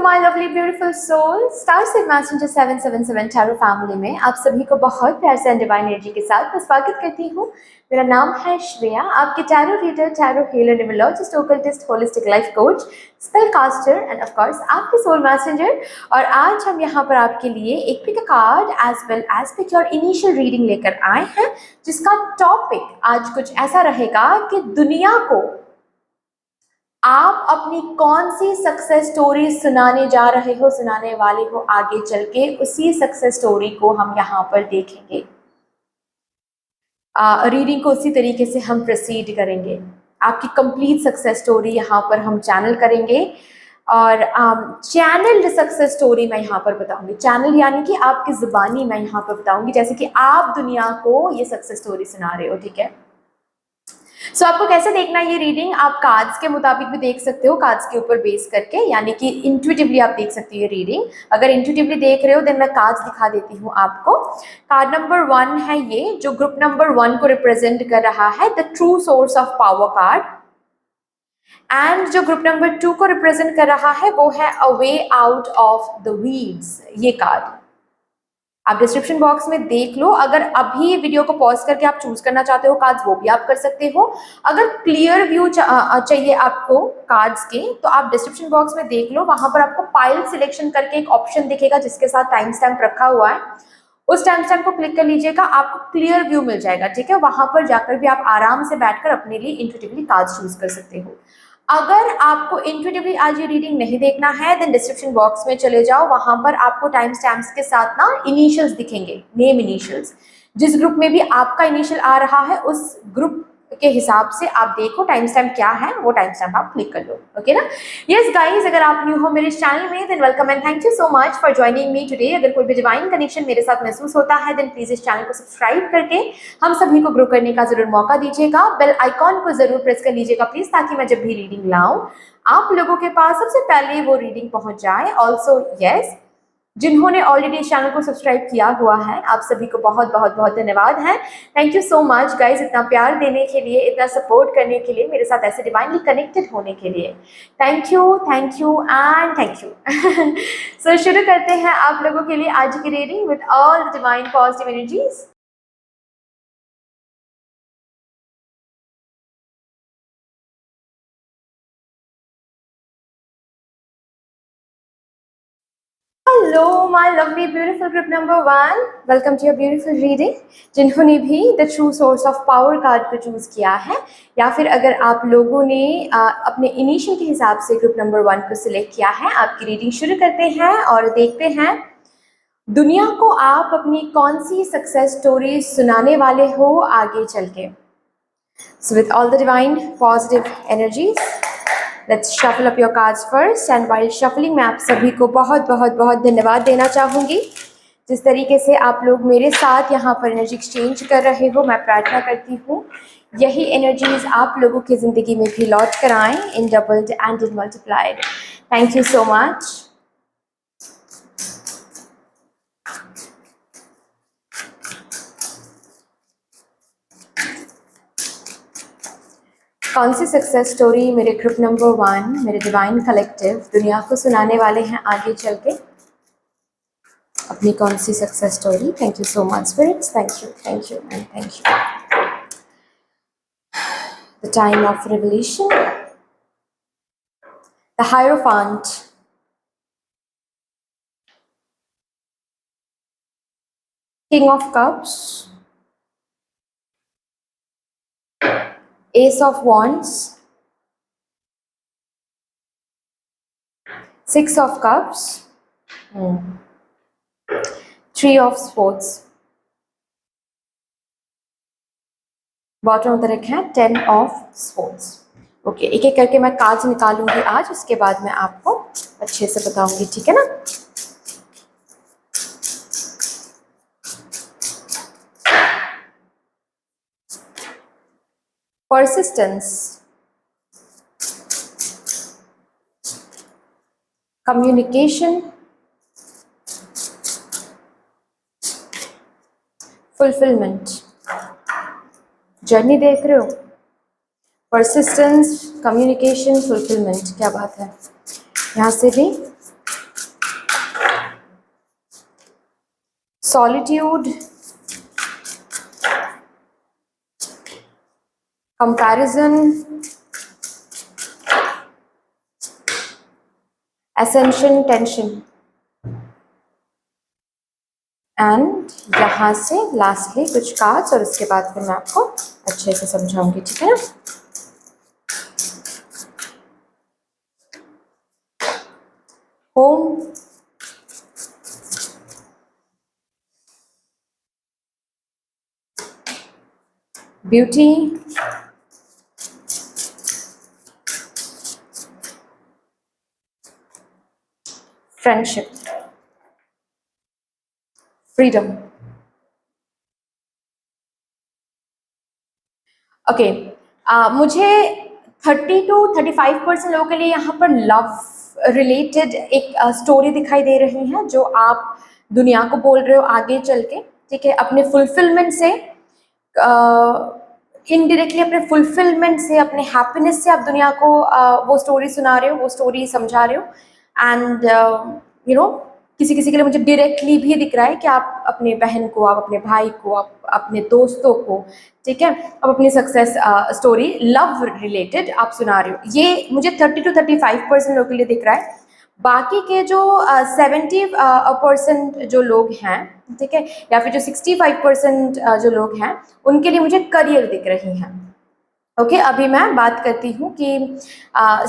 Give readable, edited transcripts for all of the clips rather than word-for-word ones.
My lovely beautiful soul, starseed messenger 777 tarot family में आप सभी को बहुत प्यार से डिवाइन एनर्जी के साथ मैं स्वागत करती हूँ। मेरा नाम है श्रेया, आपकी tarot reader, tarot healer, numerologist, occultist, holistic life coach, spell caster and of course आपकी सोल मैसेंजर। और आज हम यहाँ पर आपके लिए एक pick card as well as pick your initial reading लेकर आए हैं, जिसका टॉपिक आज कुछ ऐसा रहेगा कि दुनिया को आप अपनी कौन सी सक्सेस स्टोरी सुनाने जा रहे हो, सुनाने वाले हो आगे चल के, उसी सक्सेस स्टोरी को हम यहाँ पर देखेंगे। रीडिंग को उसी तरीके से हम प्रोसीड करेंगे। आपकी कंप्लीट सक्सेस स्टोरी यहाँ पर हम चैनल करेंगे और चैनल्ड सक्सेस स्टोरी मैं यहाँ पर बताऊंगी। चैनल यानी कि आपकी जुबानी मैं यहाँ पर बताऊंगी, जैसे कि आप दुनिया को ये सक्सेस स्टोरी सुना रहे हो। ठीक है, सो आपको कैसे देखना है ये रीडिंग, आप कार्ड्स के मुताबिक भी देख सकते हो, कार्ड्स के ऊपर बेस करके, यानी कि इंट्यूटिवली आप देख सकते हो ये रीडिंग। अगर इंट्यूटिवली देख रहे हो देन मैं कार्ड्स दिखा देती हूँ आपको। कार्ड नंबर 1 है ये, जो ग्रुप नंबर 1 को रिप्रेजेंट कर रहा है, the true source of power card. And जो ग्रुप नंबर 2 को रिप्रेजेंट कर रहा है वो है a way out of the weeds, ये कार्ड। आप डिस्क्रिप्शन बॉक्स में देख लो, अगर अभी वीडियो को पॉज करके आप चूज करना चाहते हो कार्ड्स, वो भी आप कर सकते हो। अगर क्लियर व्यू चाहिए आपको कार्ड्स के, तो आप डिस्क्रिप्शन बॉक्स में देख लो, वहां पर आपको फाइल सिलेक्शन करके एक ऑप्शन दिखेगा जिसके साथ टाइम स्टैम्प रखा हुआ है। उस टाइम स्टैम्प को क्लिक कर लीजिएगा, आपको क्लियर व्यू मिल जाएगा। ठीक है, वहां पर जाकर भी आप आराम से बैठकर अपने लिए इंट्यूटिवली कार्ड्स चूज कर सकते हो। अगर आपको इंट्यूटिवली आज ये रीडिंग नहीं देखना है देन डिस्क्रिप्शन बॉक्स में चले जाओ, वहां पर आपको टाइम स्टैम्प्स के साथ ना इनिशियल्स दिखेंगे, नेम इनिशियल्स। जिस ग्रुप में भी आपका इनिशियल आ रहा है उस ग्रुप के हिसाब से आप देखो टाइम स्टैम्प क्या है, वो टाइम स्टैम्प आप क्लिक कर लो। ओके ना? यस गाइस, अगर आप न्यू हो मेरे चैनल में than welcome and thank you so much for joining me today. अगर कोई भी डिवाइन कनेक्शन मेरे साथ महसूस होता है देन प्लीज इस चैनल को सब्सक्राइब करके हम सभी को ग्रो करने का जरूर मौका दीजिएगा। बेल आइकॉन को जरूर प्रेस कर लीजिएगा प्लीज, ताकि मैं जब भी रीडिंग लाऊं आप लोगों के पास सबसे पहले वो रीडिंग पहुंच जाए। ऑल्सो यस, जिन्होंने ऑलरेडी इस चैनल को सब्सक्राइब किया हुआ है आप सभी को बहुत बहुत बहुत धन्यवाद है। Thank you so much guys, इतना प्यार देने के लिए, इतना सपोर्ट करने के लिए, मेरे साथ ऐसे डिवाइनली कनेक्टेड होने के लिए thank you and thank you. So शुरू करते हैं आप लोगों के लिए आज की reading with all the divine positive energies. Hello, my lovely, beautiful group number 1. Welcome to your beautiful reading. जिन्होंने भी the true source of power card को चूज किया है, या फिर अगर आप लोगों ने अपने इनिशियल के हिसाब से ग्रुप नंबर 1 को सिलेक्ट किया है, आपकी रीडिंग शुरू करते हैं और देखते हैं दुनिया को आप अपनी कौन सी सक्सेस स्टोरी सुनाने वाले हो आगे चल के। So with all the divine positive energies, let's shuffle up your cards first. And while shuffling मैं आप सभी को बहुत बहुत बहुत धन्यवाद देना चाहूँगी। जिस तरीके से आप लोग मेरे साथ यहाँ पर एनर्जी एक्सचेंज कर रहे हो, मैं प्रार्थना करती हूँ यही एनर्जीज आप लोगों की ज़िंदगी में भी लौट कर आएँ in doubled and in multiplied. Thank you so much. कौन सी सक्सेस स्टोरी मेरे ग्रुप नंबर 1, मेरे डिवाइन कलेक्टिव दुनिया को सुनाने वाले हैं आगे चल के, अपनी कौन सी success story. Thank you so much spirits, thank you and thank you. The time of revelation, the hierophant, king of cups, Ace of Wands, 6 of Cups, 3 of Swords, bottom of the deck है 10 of Swords। Okay, एक एक करके मैं cards निकालूंगी आज, उसके बाद मैं आपको अच्छे से बताऊंगी। ठीक है ना? Persistence, communication, fulfillment। जर्नी देख रहे हो? Persistence, communication, fulfillment, क्या बात है। यहाँ से भी solitude, comparison, ascension, tension. And यहाँ से लास्टली कुछ कार्ड्स और उसके बाद फिर मैं आपको अच्छे से समझाऊंगी, ठीक है ना। Home, beauty, friendship, freedom. Okay, मुझे 30 to 35% लोगों के लिए यहाँ पर लव रिलेटेड एक स्टोरी दिखाई दे रही है, जो आप दुनिया को बोल रहे हो आगे चल के, ठीक है, अपने फुलफिलमेंट से, इनडायरेक्टली अपने फुलफिलमेंट से, अपने हैप्पीनेस से आप दुनिया को वो स्टोरी सुना रहे हो, वो स्टोरी समझा रहे हो। एंड यू नो, किसी किसी के लिए मुझे डायरेक्टली भी दिख रहा है कि आप अपने बहन को, आप अपने भाई को, आप अपने दोस्तों को, ठीक है, आप अपनी सक्सेस स्टोरी लव रिलेटेड आप सुना रहे हो। ये मुझे 30 to 35% लोगों के लिए दिख रहा है। बाकी के जो 70% जो लोग हैं, ठीक है, या फिर जो 65% जो लोग हैं, उनके लिए मुझे करियर दिख रही हैं। ओके, अभी मैं बात करती हूँ कि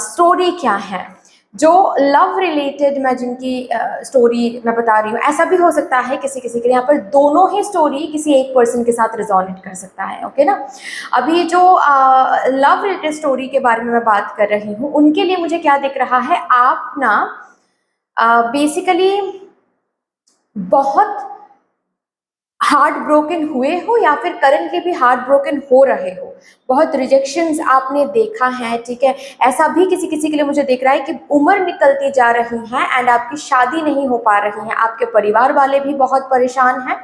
स्टोरी क्या है। जो लव रिलेटेड मैं जिनकी स्टोरी मैं बता रही हूँ, ऐसा भी हो सकता है किसी किसी के लिए यहाँ पर दोनों ही स्टोरी किसी एक पर्सन के साथ रिजोनेट कर सकता है, ओके ना। अभी जो लव रिलेटेड स्टोरी के बारे में मैं बात कर रही हूँ, उनके लिए मुझे क्या दिख रहा है, आप ना बेसिकली बहुत हार्ट ब्रोकन हुए हो या फिर करंटली भी हार्ट ब्रोकन हो रहे हो, बहुत रिजेक्शंस आपने देखा है, ठीक है। ऐसा भी किसी किसी के लिए मुझे दिख रहा है कि उम्र निकलती जा रही है एंड आपकी शादी नहीं हो पा रही है, आपके परिवार वाले भी बहुत परेशान हैं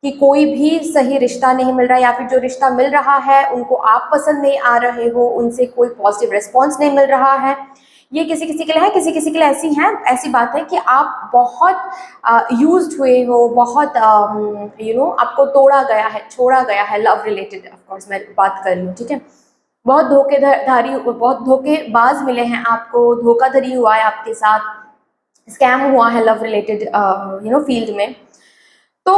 कि कोई भी सही रिश्ता नहीं मिल रहा है, या फिर जो रिश्ता मिल रहा है उनको आप पसंद नहीं आ रहे हो, उनसे कोई पॉजिटिव रिस्पॉन्स नहीं मिल रहा है। ये किसी किसी के लिए है, किसी किसी के लिए ऐसी बात है कि आप बहुत यूज्ड हुए हो, बहुत आपको तोड़ा गया है, छोड़ा गया है, लव रिलेटेड ऑफ कोर्स मैं बात कर रही हूँ, ठीक है। बहुत धोखेधारी, बहुत धोखेबाज मिले हैं आपको, धोखाधड़ी हुआ है आपके साथ, स्कैम हुआ है लव रिलेटेड फील्ड में। तो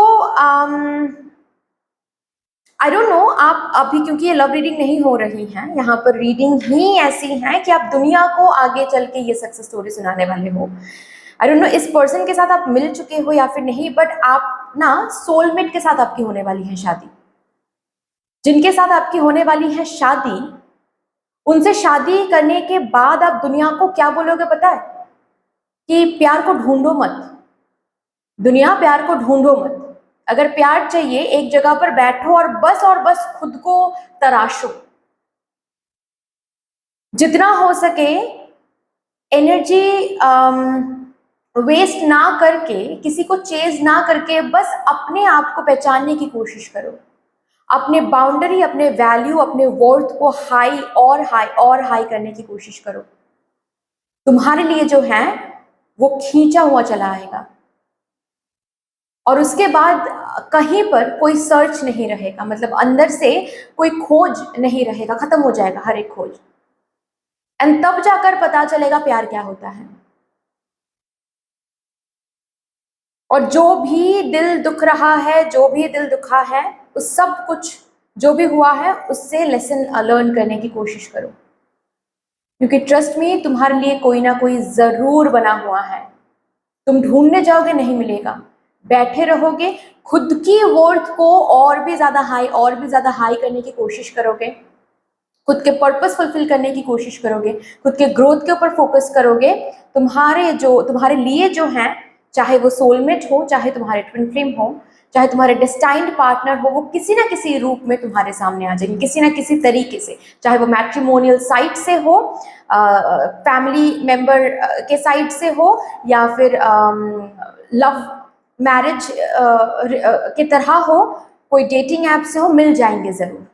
आई डोंट नो, आप अभी, क्योंकि ये लव रीडिंग नहीं हो रही है, यहाँ पर रीडिंग ही ऐसी है कि आप दुनिया को आगे चल के ये सक्सेस स्टोरी सुनाने वाले हो। आई डोंट नो इस पर्सन के साथ आप मिल चुके हो या फिर नहीं, बट आप ना सोलमेट के साथ आपकी होने वाली है शादी। जिनके साथ आपकी होने वाली है शादी, उनसे शादी करने के बाद आप दुनिया को क्या बोलोगे पता है? कि प्यार को ढूंढो मत, दुनिया प्यार को ढूंढो मत। अगर प्यार चाहिए, एक जगह पर बैठो और बस खुद को तराशो। जितना हो सके एनर्जी वेस्ट ना करके, किसी को चेज ना करके, बस अपने आप को पहचानने की कोशिश करो। अपने बाउंड्री, अपने वैल्यू, अपने वर्थ को हाई और हाई और हाई करने की कोशिश करो। तुम्हारे लिए जो है वो खींचा हुआ चला आएगा, और उसके बाद कहीं पर कोई सर्च नहीं रहेगा, मतलब अंदर से कोई खोज नहीं रहेगा, खत्म हो जाएगा हर एक खोज। एंड तब जाकर पता चलेगा प्यार क्या होता है। और जो भी दिल दुख रहा है, जो भी दिल दुखा है, उस सब कुछ जो भी हुआ है उससे लेसन लर्न करने की कोशिश करो, क्योंकि ट्रस्ट में तुम्हारे लिए कोई ना कोई जरूर बना हुआ है। तुम ढूंढने जाओगे, नहीं मिलेगा, बैठे रहोगे, खुद की वर्थ को और भी ज्यादा हाई, और भी ज्यादा हाई करने की कोशिश करोगे, खुद के पर्पस फुलफिल करने की कोशिश करोगे, खुद के ग्रोथ के ऊपर फोकस करोगे। तुम्हारे लिए जो है, चाहे वो सोलमेट हो, चाहे तुम्हारे ट्विन फ्लेम हो, चाहे तुम्हारे डेस्टाइन्ड पार्टनर हो, वो किसी ना किसी रूप में तुम्हारे सामने आ जाएंगे, किसी ना किसी तरीके से, चाहे वो मैट्रिमोनियल साइट से हो, फैमिली मेंबर के साइड से हो, या फिर लव मैरिज की तरह हो, कोई डेटिंग ऐप से हो, मिल जाएंगे जरूर।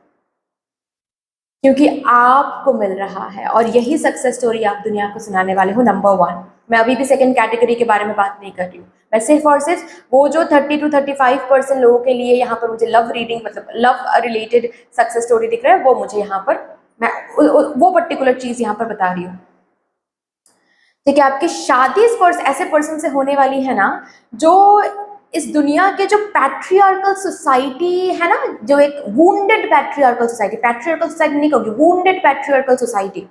क्योंकि आपको मिल रहा है, और यही सक्सेस स्टोरी आप दुनिया को सुनाने वाले हो, नंबर 1। मैं अभी भी सेकंड कैटेगरी के बारे में बात नहीं कर रही हूँ, मैं सिर्फ और सिर्फ वो जो 30 to 35% लोगों के लिए यहाँ पर मुझे लव रीडिंग मतलब लव रिलेटेड सक्सेस स्टोरी दिख रहा है, वो मुझे यहाँ पर मैं वो पर्टिकुलर चीज यहाँ पर बता रही हूँ। ठीक है, आपकी शादी इस ऐसे पर्सन से होने वाली है ना, जो इस दुनिया के जो पैट्रियार्कल सोसाइटी है ना, जो एक वुंडेड पैट्रियार्कल सोसाइटी नहीं कहूँगी, वुंडेड पैट्रियार्कल सोसाइटी,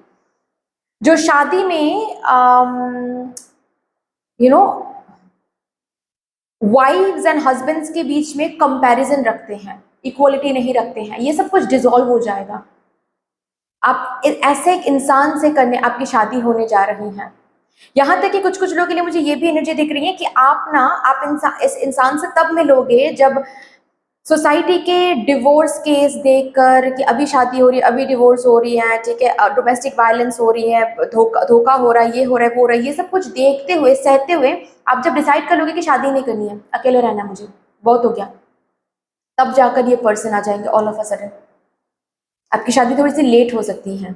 जो शादी में you know wifes and husbands के बीच में कंपैरिजन रखते हैं, इक्वलिटी नहीं रखते हैं, ये सब कुछ डिसॉल्व हो जाएगा। आप ऐसे एक इंसान से करने आपकी शादी होने जा रही हैं। यहाँ तक कि कुछ कुछ लोगों के लिए मुझे ये भी एनर्जी दिख रही है कि आप इस इंसान से तब मिलोगे जब सोसाइटी के डिवोर्स केस देखकर कि अभी शादी हो रही है, अभी डिवोर्स हो रही है, ठीक है, डोमेस्टिक वायलेंस हो रही है, धोखा हो रहा है, ये हो रहा है, वो हो रहा है, ये सब कुछ देखते हुए सहते हुए आप जब डिसाइड कर लोगे कि शादी नहीं करनी है, अकेले रहना मुझे बहुत हो गया, तब जाकर ये पर्सन आ जाएंगे ऑल ऑफ अ सडन। आपकी शादी थोड़ी सी लेट हो सकती है,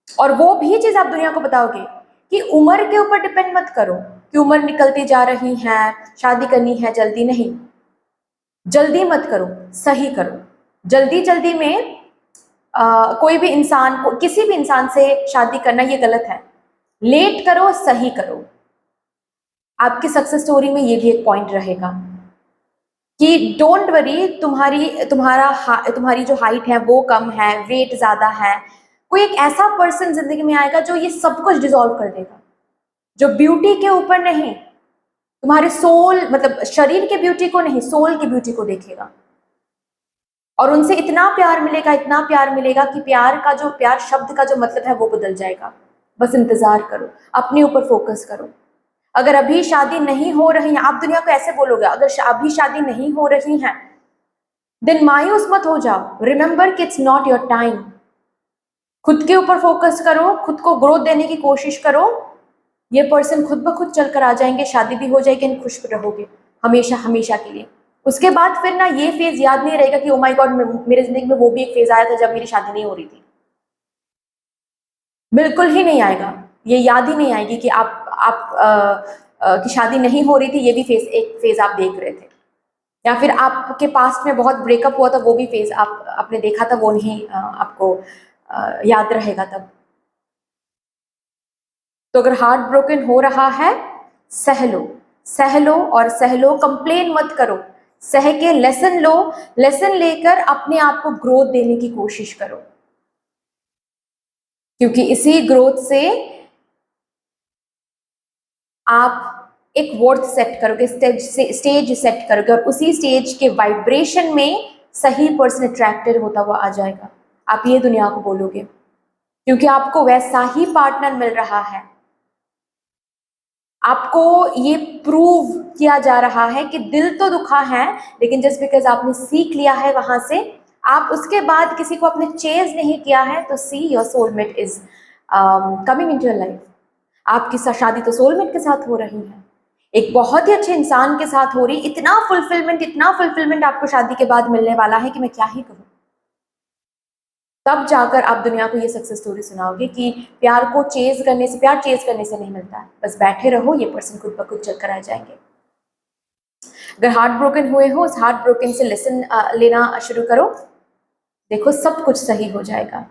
और वो भी चीज आप दुनिया को बताओगे कि उम्र के ऊपर डिपेंड मत करो कि उम्र निकलती जा रही है, शादी करनी है, जल्दी नहीं, जल्दी मत करो, सही करो। जल्दी जल्दी में कोई भी इंसान को किसी भी इंसान से शादी करना ये गलत है। लेट करो, सही करो। आपकी सक्सेस स्टोरी में ये भी एक पॉइंट रहेगा कि डोंट वरी, तुम्हारी जो हाइट है वो कम है, वेट ज्यादा है, कोई एक ऐसा पर्सन जिंदगी में आएगा जो ये सब कुछ डिसॉल्व कर देगा, जो ब्यूटी के ऊपर नहीं, तुम्हारे सोल मतलब शरीर के ब्यूटी को नहीं, सोल की ब्यूटी को देखेगा, और उनसे इतना प्यार मिलेगा, इतना प्यार मिलेगा कि प्यार शब्द का जो मतलब है वो बदल जाएगा। बस इंतजार करो, अपने ऊपर फोकस करो। अगर अभी शादी नहीं हो रही है, आप दुनिया को ऐसे बोलोगे, अगर अभी शादी नहीं हो रही है, देन मायूस मत हो जाओ। रिमेंबर कि इट्स नॉट योर टाइम। खुद के ऊपर फोकस करो, खुद को ग्रोथ देने की कोशिश करो। ये पर्सन खुद ब खुद चलकर आ जाएंगे, शादी भी हो जाएगी, एंड खुश रहोगे हमेशा हमेशा के लिए। उसके बाद फिर ना ये फेज याद नहीं रहेगा कि ओ माय गॉड, मेरे जिंदगी में वो भी एक फेज आया था जब मेरी शादी नहीं हो रही थी। बिल्कुल ही नहीं आएगा, ये याद ही नहीं आएगी कि की शादी नहीं हो रही थी, ये भी एक फेज आप देख रहे थे, या फिर आपके पास्ट में बहुत ब्रेकअप हुआ था, वो भी फेज आपने देखा था, वो नहीं आपको याद रहेगा तब। तो अगर हार्ट ब्रोकन हो रहा है, सह लो, सह लो और सह लो, कंप्लेन मत करो, सह के लेसन लो, लेसन लेकर अपने आप को ग्रोथ देने की कोशिश करो, क्योंकि इसी ग्रोथ से आप एक वर्थ सेट करोगे, स्टेज सेट करोगे, और उसी स्टेज के वाइब्रेशन में सही पर्सन अट्रैक्टेड होता हुआ आ जाएगा। आप ये दुनिया को बोलोगे, क्योंकि आपको वैसा ही पार्टनर मिल रहा है। आपको ये प्रूव किया जा रहा है कि दिल तो दुखा है, लेकिन जस्ट बिकॉज आपने सीख लिया है वहां से, आप उसके बाद किसी को आपने चेज नहीं किया है, तो see your soulmate is coming into your life. आपकी शादी तो सोलमेट के साथ हो रही है, एक बहुत ही अच्छे इंसान के साथ हो रही। इतना फुलफिलमेंट आपको शादी के बाद मिलने वाला है कि मैं क्या ही कहूँ। तब जाकर आप दुनिया को ये सक्सेस स्टोरी सुनाओगे कि प्यार चेज करने से नहीं मिलता है, बस बैठे रहो, ये पर्सन खुद ब खुद चलकर आ जाएंगे। अगर हार्ट ब्रोकन हुए हो, उस हार्ट ब्रोकन से लेसन लेना शुरू करो, देखो सब कुछ सही हो जाएगा।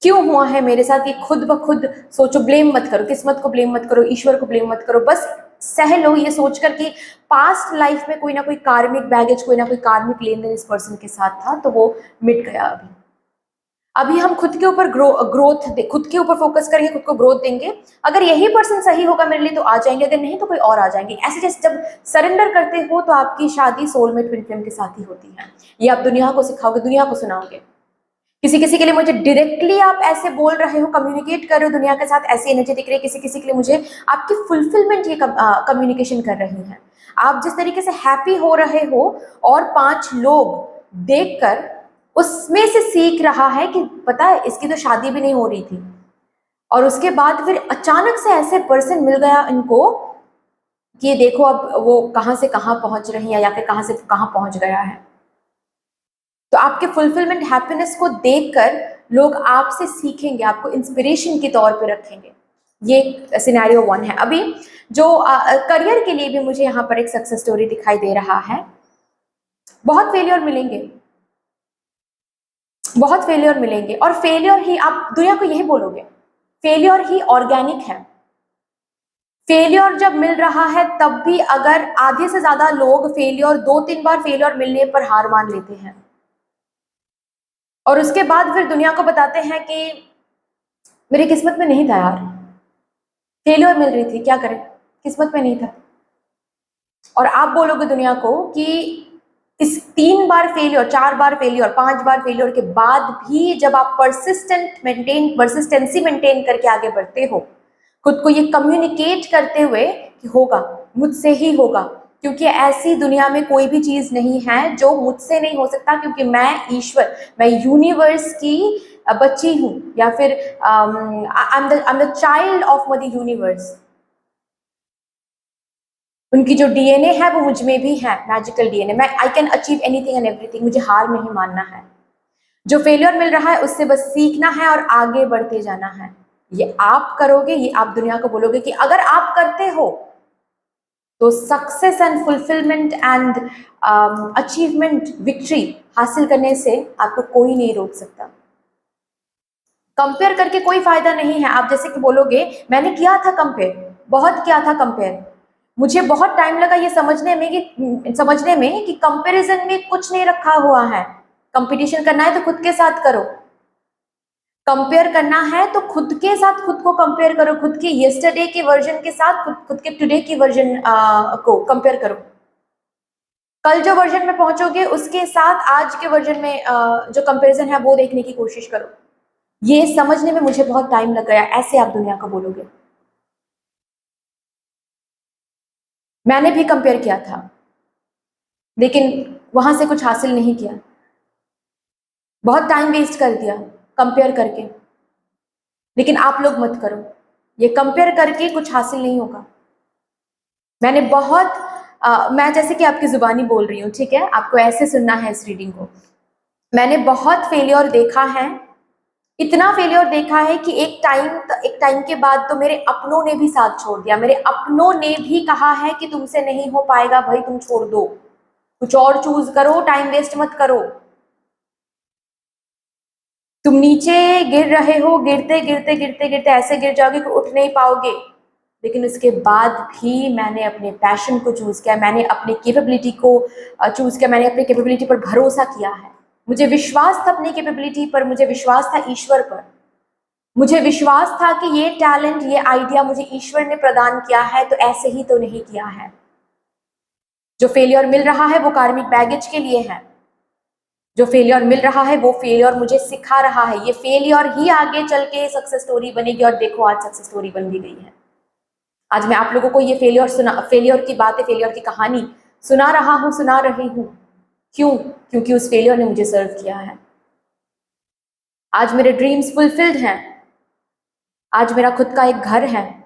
क्यों हुआ है मेरे साथ, ये खुद ब खुद सोचो, ब्लेम मत करो, किस्मत को ब्लेम मत करो, ईश्वर को ब्लेम मत करो, बस सह लो ये सोचकर कि पास्ट लाइफ में कोई ना कोई कार्मिक बैगेज, कोई ना कोई कार्मिक लेन देन इस पर्सन के साथ था, तो वो मिट गया। अभी हम खुद के ऊपर खुद के ऊपर फोकस करेंगे, खुद को ग्रोथ देंगे। अगर यही पर्सन सही होगा मेरे लिए तो आ जाएंगे, अगर नहीं तो कोई और आ जाएंगे। ऐसे जैसे जब सरेंडर करते हो तो आपकी शादी सोलमेट ट्विन फ्लेम के साथ ही होती है। ये आप दुनिया को सिखाओगे, दुनिया को सुनाओगे। किसी किसी के लिए मुझे डायरेक्टली आप ऐसे बोल रहे हो, कम्युनिकेट कर रहे हो दुनिया के साथ, ऐसी एनर्जी दिख रही है। किसी किसी के लिए मुझे आपकी फुलफिलमेंट ये कम्युनिकेशन कर रही है। आप जिस तरीके से हैप्पी हो रहे हो और 5 लोग देखकर उसमें से सीख रहा है कि पता है इसकी तो शादी भी नहीं हो रही थी, और उसके बाद फिर अचानक से ऐसे पर्सन मिल गया इनको कि देखो अब वो कहाँ से कहाँ पहुंच रही है, या फिर कहाँ से कहाँ पहुंच गया है। तो आपके फुलफिलमेंट हैप्पीनेस को देखकर लोग आपसे सीखेंगे, आपको इंस्पिरेशन के तौर पे रखेंगे। ये सिनेरियो 1 है। अभी जो करियर के लिए भी मुझे यहाँ पर एक सक्सेस स्टोरी दिखाई दे रहा है। बहुत फेलियर मिलेंगे, बहुत फेलियर मिलेंगे, और फेलियर ही आप दुनिया को यही बोलोगे, फेलियर ही ऑर्गेनिक है। फेलियर जब मिल रहा है तब भी अगर आधे से ज्यादा लोग फेलियर 2-3 बार फेलियर मिलने पर हार मान लेते हैं और उसके बाद फिर दुनिया को बताते हैं कि मेरी किस्मत में नहीं था यार, फेलियर मिल रही थी, क्या करें, किस्मत में नहीं था। और आप बोलोगे दुनिया को कि इस 3 बार फेलियर, 4 बार फेलियर, 5 बार फेलियर के बाद भी जब आप परसिस्टेंसी मेंटेन करके आगे बढ़ते हो, खुद को ये कम्युनिकेट करते हुए कि होगा, मुझसे ही होगा, क्योंकि ऐसी दुनिया में कोई भी चीज नहीं है जो मुझसे नहीं हो सकता, क्योंकि मैं ईश्वर, मैं यूनिवर्स की बच्ची हूँ, या फिर I am the child of mother universe. उनकी जो डीएनए है वो मुझ में भी है, मैजिकल डीएनए। मैं I can achieve anything and everything, मुझे हार नहीं मानना है। जो फेलियर मिल रहा है उससे बस सीखना है और आगे बढ़ते जाना है। ये आप करोगे, ये आप दुनिया को बोलोगे कि अगर आप करते हो तो success and fulfilment and achievement, victory हासिल करने से आपको कोई नहीं रोक सकता। कंपेयर करके कोई फायदा नहीं है। आप जैसे कि बोलोगे मैंने किया था कंपेयर, बहुत किया था कंपेयर, मुझे बहुत टाइम लगा ये समझने में कि कंपैरिजन में कुछ नहीं रखा हुआ है। कंपटीशन करना है तो खुद के साथ करो, कंपेयर करना है तो खुद के साथ खुद को कंपेयर करो, खुद के येस्टरडे के वर्जन के साथ खुद के टुडे के वर्जन को कंपेयर करो। कल जो वर्जन में पहुंचोगे उसके साथ आज के वर्जन में जो कंपैरिजन है वो देखने की कोशिश करो। ये समझने में मुझे बहुत टाइम लग गया, ऐसे आप दुनिया को बोलोगे। मैंने भी कंपेयर किया था लेकिन वहां से कुछ हासिल नहीं किया, बहुत टाइम वेस्ट कर दिया कंपेयर करके। लेकिन आप लोग मत करो, ये कंपेयर करके कुछ हासिल नहीं होगा। मैंने बहुत मैं जैसे कि आपकी जुबानी बोल रही हूँ, ठीक है, आपको ऐसे सुनना है इस रीडिंग को। मैंने बहुत फेलियर देखा है, इतना फेलियर देखा है कि एक टाइम के बाद तो मेरे अपनों ने भी साथ छोड़ दिया। मेरे अपनों ने भी कहा है कि तुमसे नहीं हो पाएगा भाई, तुम छोड़ दो, कुछ और चूज करो, टाइम वेस्ट मत करो। तुम नीचे गिर रहे हो, गिरते गिरते गिरते गिरते ऐसे गिर जाओगे कि उठ नहीं पाओगे। लेकिन उसके बाद भी मैंने अपने पैशन को चूज किया, मैंने अपनी कैपेबिलिटी को चूज किया, मैंने अपनी कैपेबिलिटी पर भरोसा किया है। मुझे विश्वास था अपनी कैपेबिलिटी पर, मुझे विश्वास था ईश्वर पर, मुझे विश्वास था कि ये टैलेंट, ये आइडिया मुझे ईश्वर ने प्रदान किया है, तो ऐसे ही तो नहीं किया है। जो फेलियर मिल रहा है वो कार्मिक बैगेज के लिए है, जो फेलियर मिल रहा है वो फेलियर मुझे सिखा रहा है। ये फेलियर ही आगे चल के सक्सेस स्टोरी बनेगी, और देखो आज सक्सेस स्टोरी बन भी गई है। आज मैं आप लोगों को ये फेलियर की बातें, फेलियर की कहानी सुना रहा हूँ, सुना रही हूँ। क्यों? क्योंकि उस फेलियर ने मुझे सर्व किया है। आज मेरे ड्रीम्स फुलफिल्ड हैं, आज मेरा खुद का एक घर है,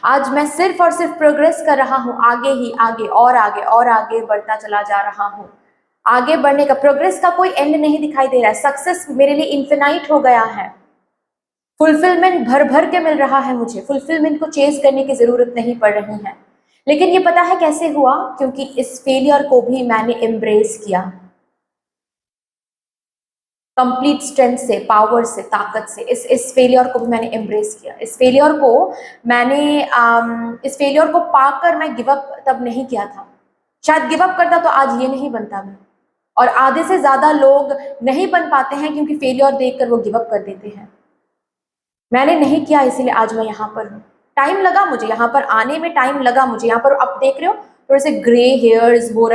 आज मैं सिर्फ और सिर्फ प्रोग्रेस कर रहा हूँ, आगे ही आगे और आगे और आगे बढ़ता चला जा रहा हूँ। आगे बढ़ने का, प्रोग्रेस का कोई एंड नहीं दिखाई दे रहा है। सक्सेस मेरे लिए इन्फिनाइट हो गया है, फुलफिलमेंट भर भर के मिल रहा है मुझे, फुलफिलमेंट को चेज करने की जरूरत नहीं पड़ रही है। लेकिन ये पता है कैसे हुआ? क्योंकि इस फेलियर को भी मैंने एम्ब्रेस किया, कंप्लीट स्ट्रेंथ से, पावर से, ताकत से। इस फेलियर को भी मैंने एम्ब्रेस किया। इस फेलियर को पाकर मैं गिव अप तब नहीं किया था। शायद गिव अप करता तो आज ये नहीं बनता मैं। और आधे से ज्यादा लोग नहीं बन पाते हैं क्योंकि फेलियर देखकर वो गिव अप कर देते हैं। मैंने नहीं किया, इसीलिए आज मैं यहाँ पर हूँ। टाइम लगा मुझे यहाँ पर आने में, टाइम लगा मुझे यहाँ पर। आप देख रहे हो थोड़े से ग्रे हेयर्स हो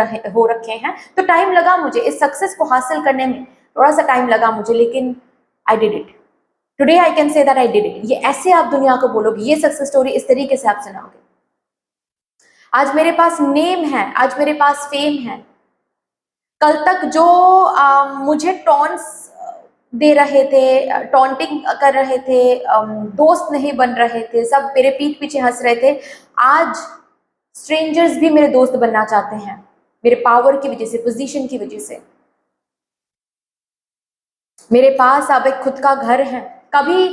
रखे हैं, तो टाइम लगा मुझे इस सक्सेस को हासिल करने में, थोड़ा सा टाइम लगा मुझे, लेकिन I did it. Today I can say that I did it. ये ऐसे आप दुनिया को बोलोगे, ये सक्सेस स्टोरी इस तरीके से आप सुनाओगे। आज मेरे पास नेम है, आज मेरे पास फेम है। कल तक जो मुझे टॉन्ट्स दे रहे थे, टॉन्टिंग कर रहे थे, दोस्त नहीं बन रहे थे, सब मेरे पीठ पीछे हंस रहे थे, आज स्ट्रेंजर्स भी मेरे दोस्त बनना चाहते हैं, मेरे पावर की वजह से, पोजीशन की वजह से। मेरे पास अब एक खुद का घर है। कभी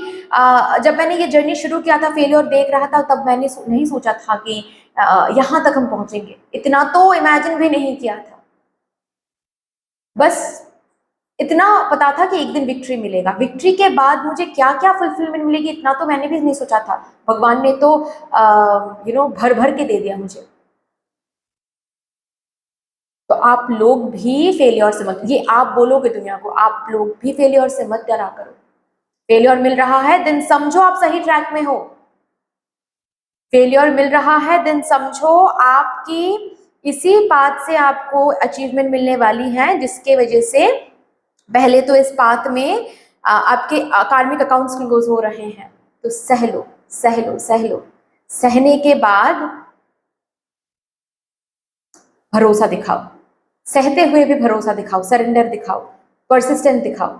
जब मैंने ये जर्नी शुरू किया था, फेलियर देख रहा था, तब मैंने नहीं सोचा था कि यहाँ तक हम पहुंचेंगे। इतना तो इमेजिन भी नहीं किया था। बस इतना पता था कि एक दिन विक्ट्री मिलेगा। विक्ट्री के बाद मुझे क्या क्या फुलफिलमेंट मिलेगी, इतना तो मैंने भी नहीं सोचा था। भगवान ने तो भर भर के दे दिया मुझे। तो आप लोग भी फेलियर से मत, ये आप बोलोगे दुनिया को, आप लोग भी फेलियर से मत डरा करो। फेलियर मिल रहा है देन समझो आप सही ट्रैक में हो। फेलियर मिल रहा है देन समझो आपकी इसी पाथ से आपको अचीवमेंट मिलने वाली है, जिसके वजह से पहले तो इस पाथ में आपके कार्मिक अकाउंट्स क्लोज हो रहे हैं। तो सह लो, सह लो, सह लो। सहने के बाद भरोसा दिखाओ, सहते हुए भी भरोसा दिखाओ, सरेंडर दिखाओ, परसिस्टेंट दिखाओ,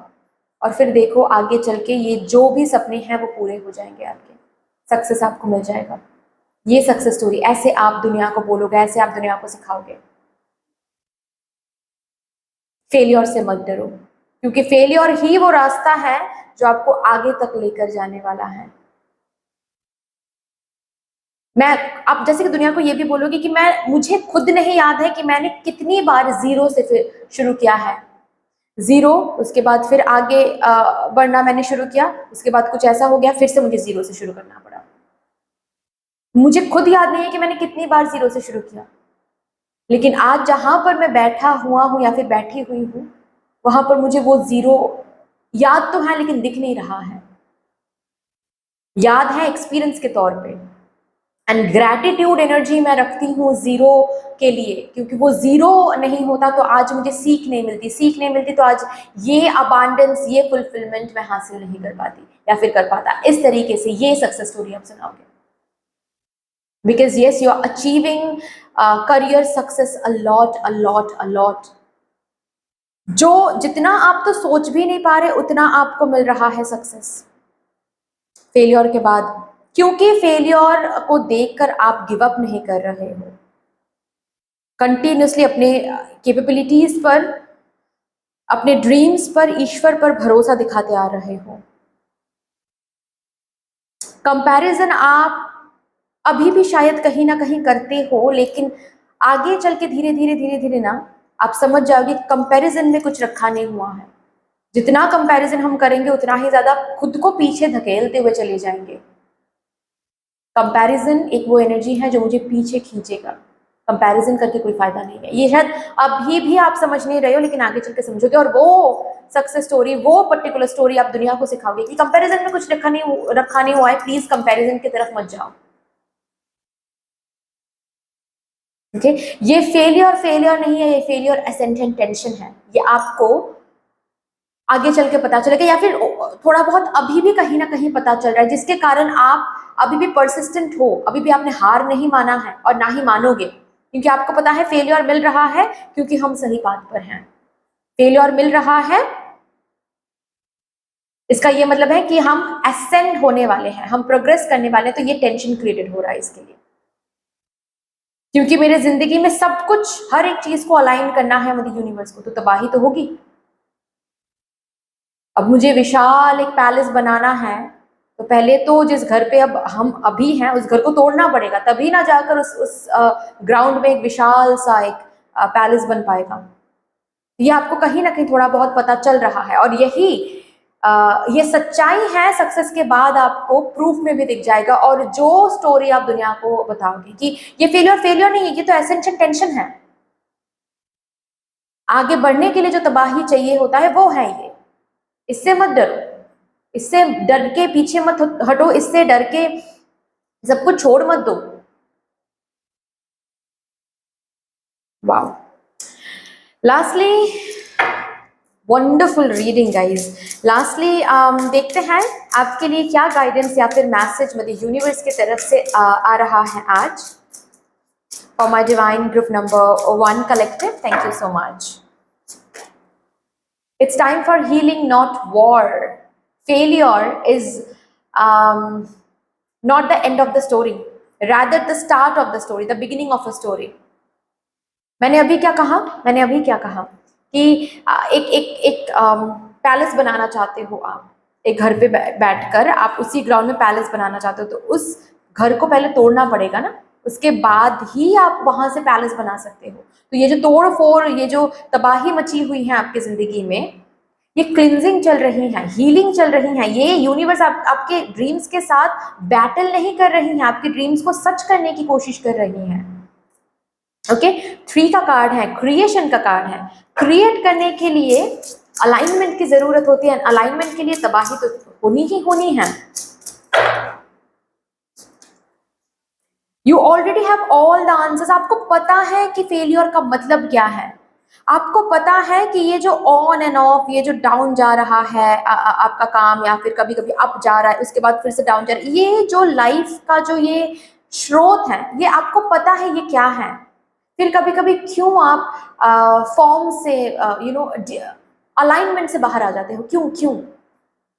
और फिर देखो आगे चल के ये जो भी सपने हैं वो पूरे हो जाएंगे आपके। सक्सेस आपको मिल जाएगा। ये सक्सेस स्टोरी, ऐसे आप दुनिया को बोलोगे, ऐसे आप दुनिया को सिखाओगे। फेलियर से मत डरो, क्योंकि फेलियर ही वो रास्ता है जो आपको आगे तक लेकर जाने वाला है। मैं आप जैसे कि दुनिया को ये भी बोलोगे कि मुझे खुद नहीं याद है कि मैंने कितनी बार जीरो से फिर शुरू किया है। जीरो, उसके बाद फिर आगे बढ़ना मैंने शुरू किया, उसके बाद कुछ ऐसा हो गया, फिर से मुझे जीरो से शुरू करना पड़ा। मुझे खुद याद नहीं है कि मैंने कितनी बार जीरो से शुरू किया, लेकिन आज जहां पर मैं बैठा हुआ हूं या फिर बैठी हुई हूं, वहां पर मुझे वो जीरो याद तो है लेकिन दिख नहीं रहा है। याद है एक्सपीरियंस के तौर पे। एंड ग्रैटिट्यूड एनर्जी मैं रखती हूँ जीरो के लिए, क्योंकि वो जीरो नहीं होता तो आज मुझे सीख नहीं मिलती, सीख नहीं मिलती तो आज ये अबांडेंस, ये फुलफिलमेंट मैं हासिल नहीं कर पाती या फिर कर पाता। इस तरीके से ये सक्सेस स्टोरी आप सुनाओगे, because yes you are achieving career success a lot, a lot, a lot. जो जितना आप तो सोच भी नहीं पा रहे उतना आपको मिल रहा है सक्सेस फेलियर के बाद, क्योंकि फेलियर को देखकर आप गिव अप नहीं कर रहे हो। कंटिन्यूसली अपने कैपेबिलिटीज पर, अपने ड्रीम्स पर, ईश्वर पर भरोसा दिखाते आ रहे हो। कंपैरिजन आप अभी भी शायद कहीं ना कहीं करते हो, लेकिन आगे चल के धीरे धीरे धीरे धीरे ना आप समझ जाओगे कंपैरिजन में कुछ रखा नहीं हुआ है। जितना कंपैरिजन हम करेंगे उतना ही ज्यादा खुद को पीछे धकेलते हुए चले जाएंगे। कंपैरिजन एक वो एनर्जी है जो मुझे पीछे खींचेगा। कंपैरिजन करके कोई फायदा नहीं है। ये शायद अभी भी आप समझ नहीं रहे हो, लेकिन आगे चल के समझोगे, और वो सक्सेस स्टोरी, वो पर्टिकुलर स्टोरी आप दुनिया को सिखाओगे कि कंपैरिजन में कुछ रखा नहीं हुआ है, प्लीज कंपैरिजन की तरफ मत जाओ। ओके ये फेलियर फेलियर नहीं है, ये फेलियर असेंडेंट टेंशन है। ये आपको आगे चल के पता चलेगा, या फिर थोड़ा बहुत अभी भी कहीं ना कहीं पता चल रहा है, जिसके कारण आप अभी भी परसिस्टेंट हो, अभी भी आपने हार नहीं माना है और ना ही मानोगे, क्योंकि आपको पता है फेलियर मिल रहा है क्योंकि हम सही बात पर हैं। फेलियर मिल रहा है, इसका ये मतलब है कि हम असेंड होने वाले हैं, हम प्रोग्रेस करने वाले हैं, तो ये टेंशन क्रिएटेड हो रहा है इसके लिए, क्योंकि मेरे जिंदगी में सब कुछ, हर एक चीज को अलाइन करना है मुझे यूनिवर्स को, तो तबाही तो होगी। अब मुझे विशाल एक पैलेस बनाना है, तो पहले तो जिस घर पे अब हम अभी हैं उस घर को तोड़ना पड़ेगा, तभी ना जाकर उस ग्राउंड में एक विशाल सा एक पैलेस बन पाएगा। ये आपको कहीं ना कहीं थोड़ा बहुत पता चल रहा है, और यही ये सच्चाई है सक्सेस के बाद आपको प्रूफ में भी दिख जाएगा। और जो स्टोरी आप दुनिया को बताओगे कि ये फेलियर फेलियर नहीं है, ये तो एसेंशियल टेंशन है, आगे बढ़ने के लिए जो तबाही चाहिए होता है वो है ये। इससे मत डरो, इससे डर के पीछे मत हटो, इससे डर के सब कुछ छोड़ मत दो। Wow, lastly wonderful reading guys. Lastly देखते हैं आपके लिए क्या गाइडेंस या फिर मैसेज मतलब यूनिवर्स की तरफ से आ रहा है आज। For my divine group number 1 collective, thank you so much. It's time for healing, not war. Failure is not the end of the story, rather the start of the story, the beginning of a story. मैंने अभी क्या कहा कि एक एक एक palace बनाना चाहते हो, आप एक घर पे बैठकर आप उसी ग्राउंड में पैलेस बनाना चाहते हो, तो उस घर को पहले तोड़ना पड़ेगा ना, उसके बाद ही आप वहां से पैलेस बना सकते हो। तो ये जो तोड़ फोड़, ये जो तबाही मची हुई है आपकी जिंदगी में, ये क्लिनजिंग चल रही है, हीलिंग चल रही है। ये यूनिवर्स आपके ड्रीम्स के साथ बैटल नहीं कर रही है, आपके ड्रीम्स को सच करने की कोशिश कर रही है। ओके, 3 का कार्ड है, क्रिएशन का कार्ड है। क्रिएट करने के लिए अलाइनमेंट की जरूरत होती है, अलाइनमेंट के लिए तबाही तो होनी ही होनी है। You already have all the answers. आपको पता है कि फेलियर का मतलब क्या है, आपको पता है कि ये जो ऑन एंड ऑफ, ये जो डाउन जा रहा है आपका काम, या फिर कभी कभी अप जा रहा है उसके बाद फिर से डाउन जा रहा है, ये जो लाइफ का जो ये स्रोत है, ये आपको पता है ये क्या है। फिर कभी कभी क्यों आप फॉर्म से अलाइनमेंट से बाहर आ जाते हो, क्यों क्यों?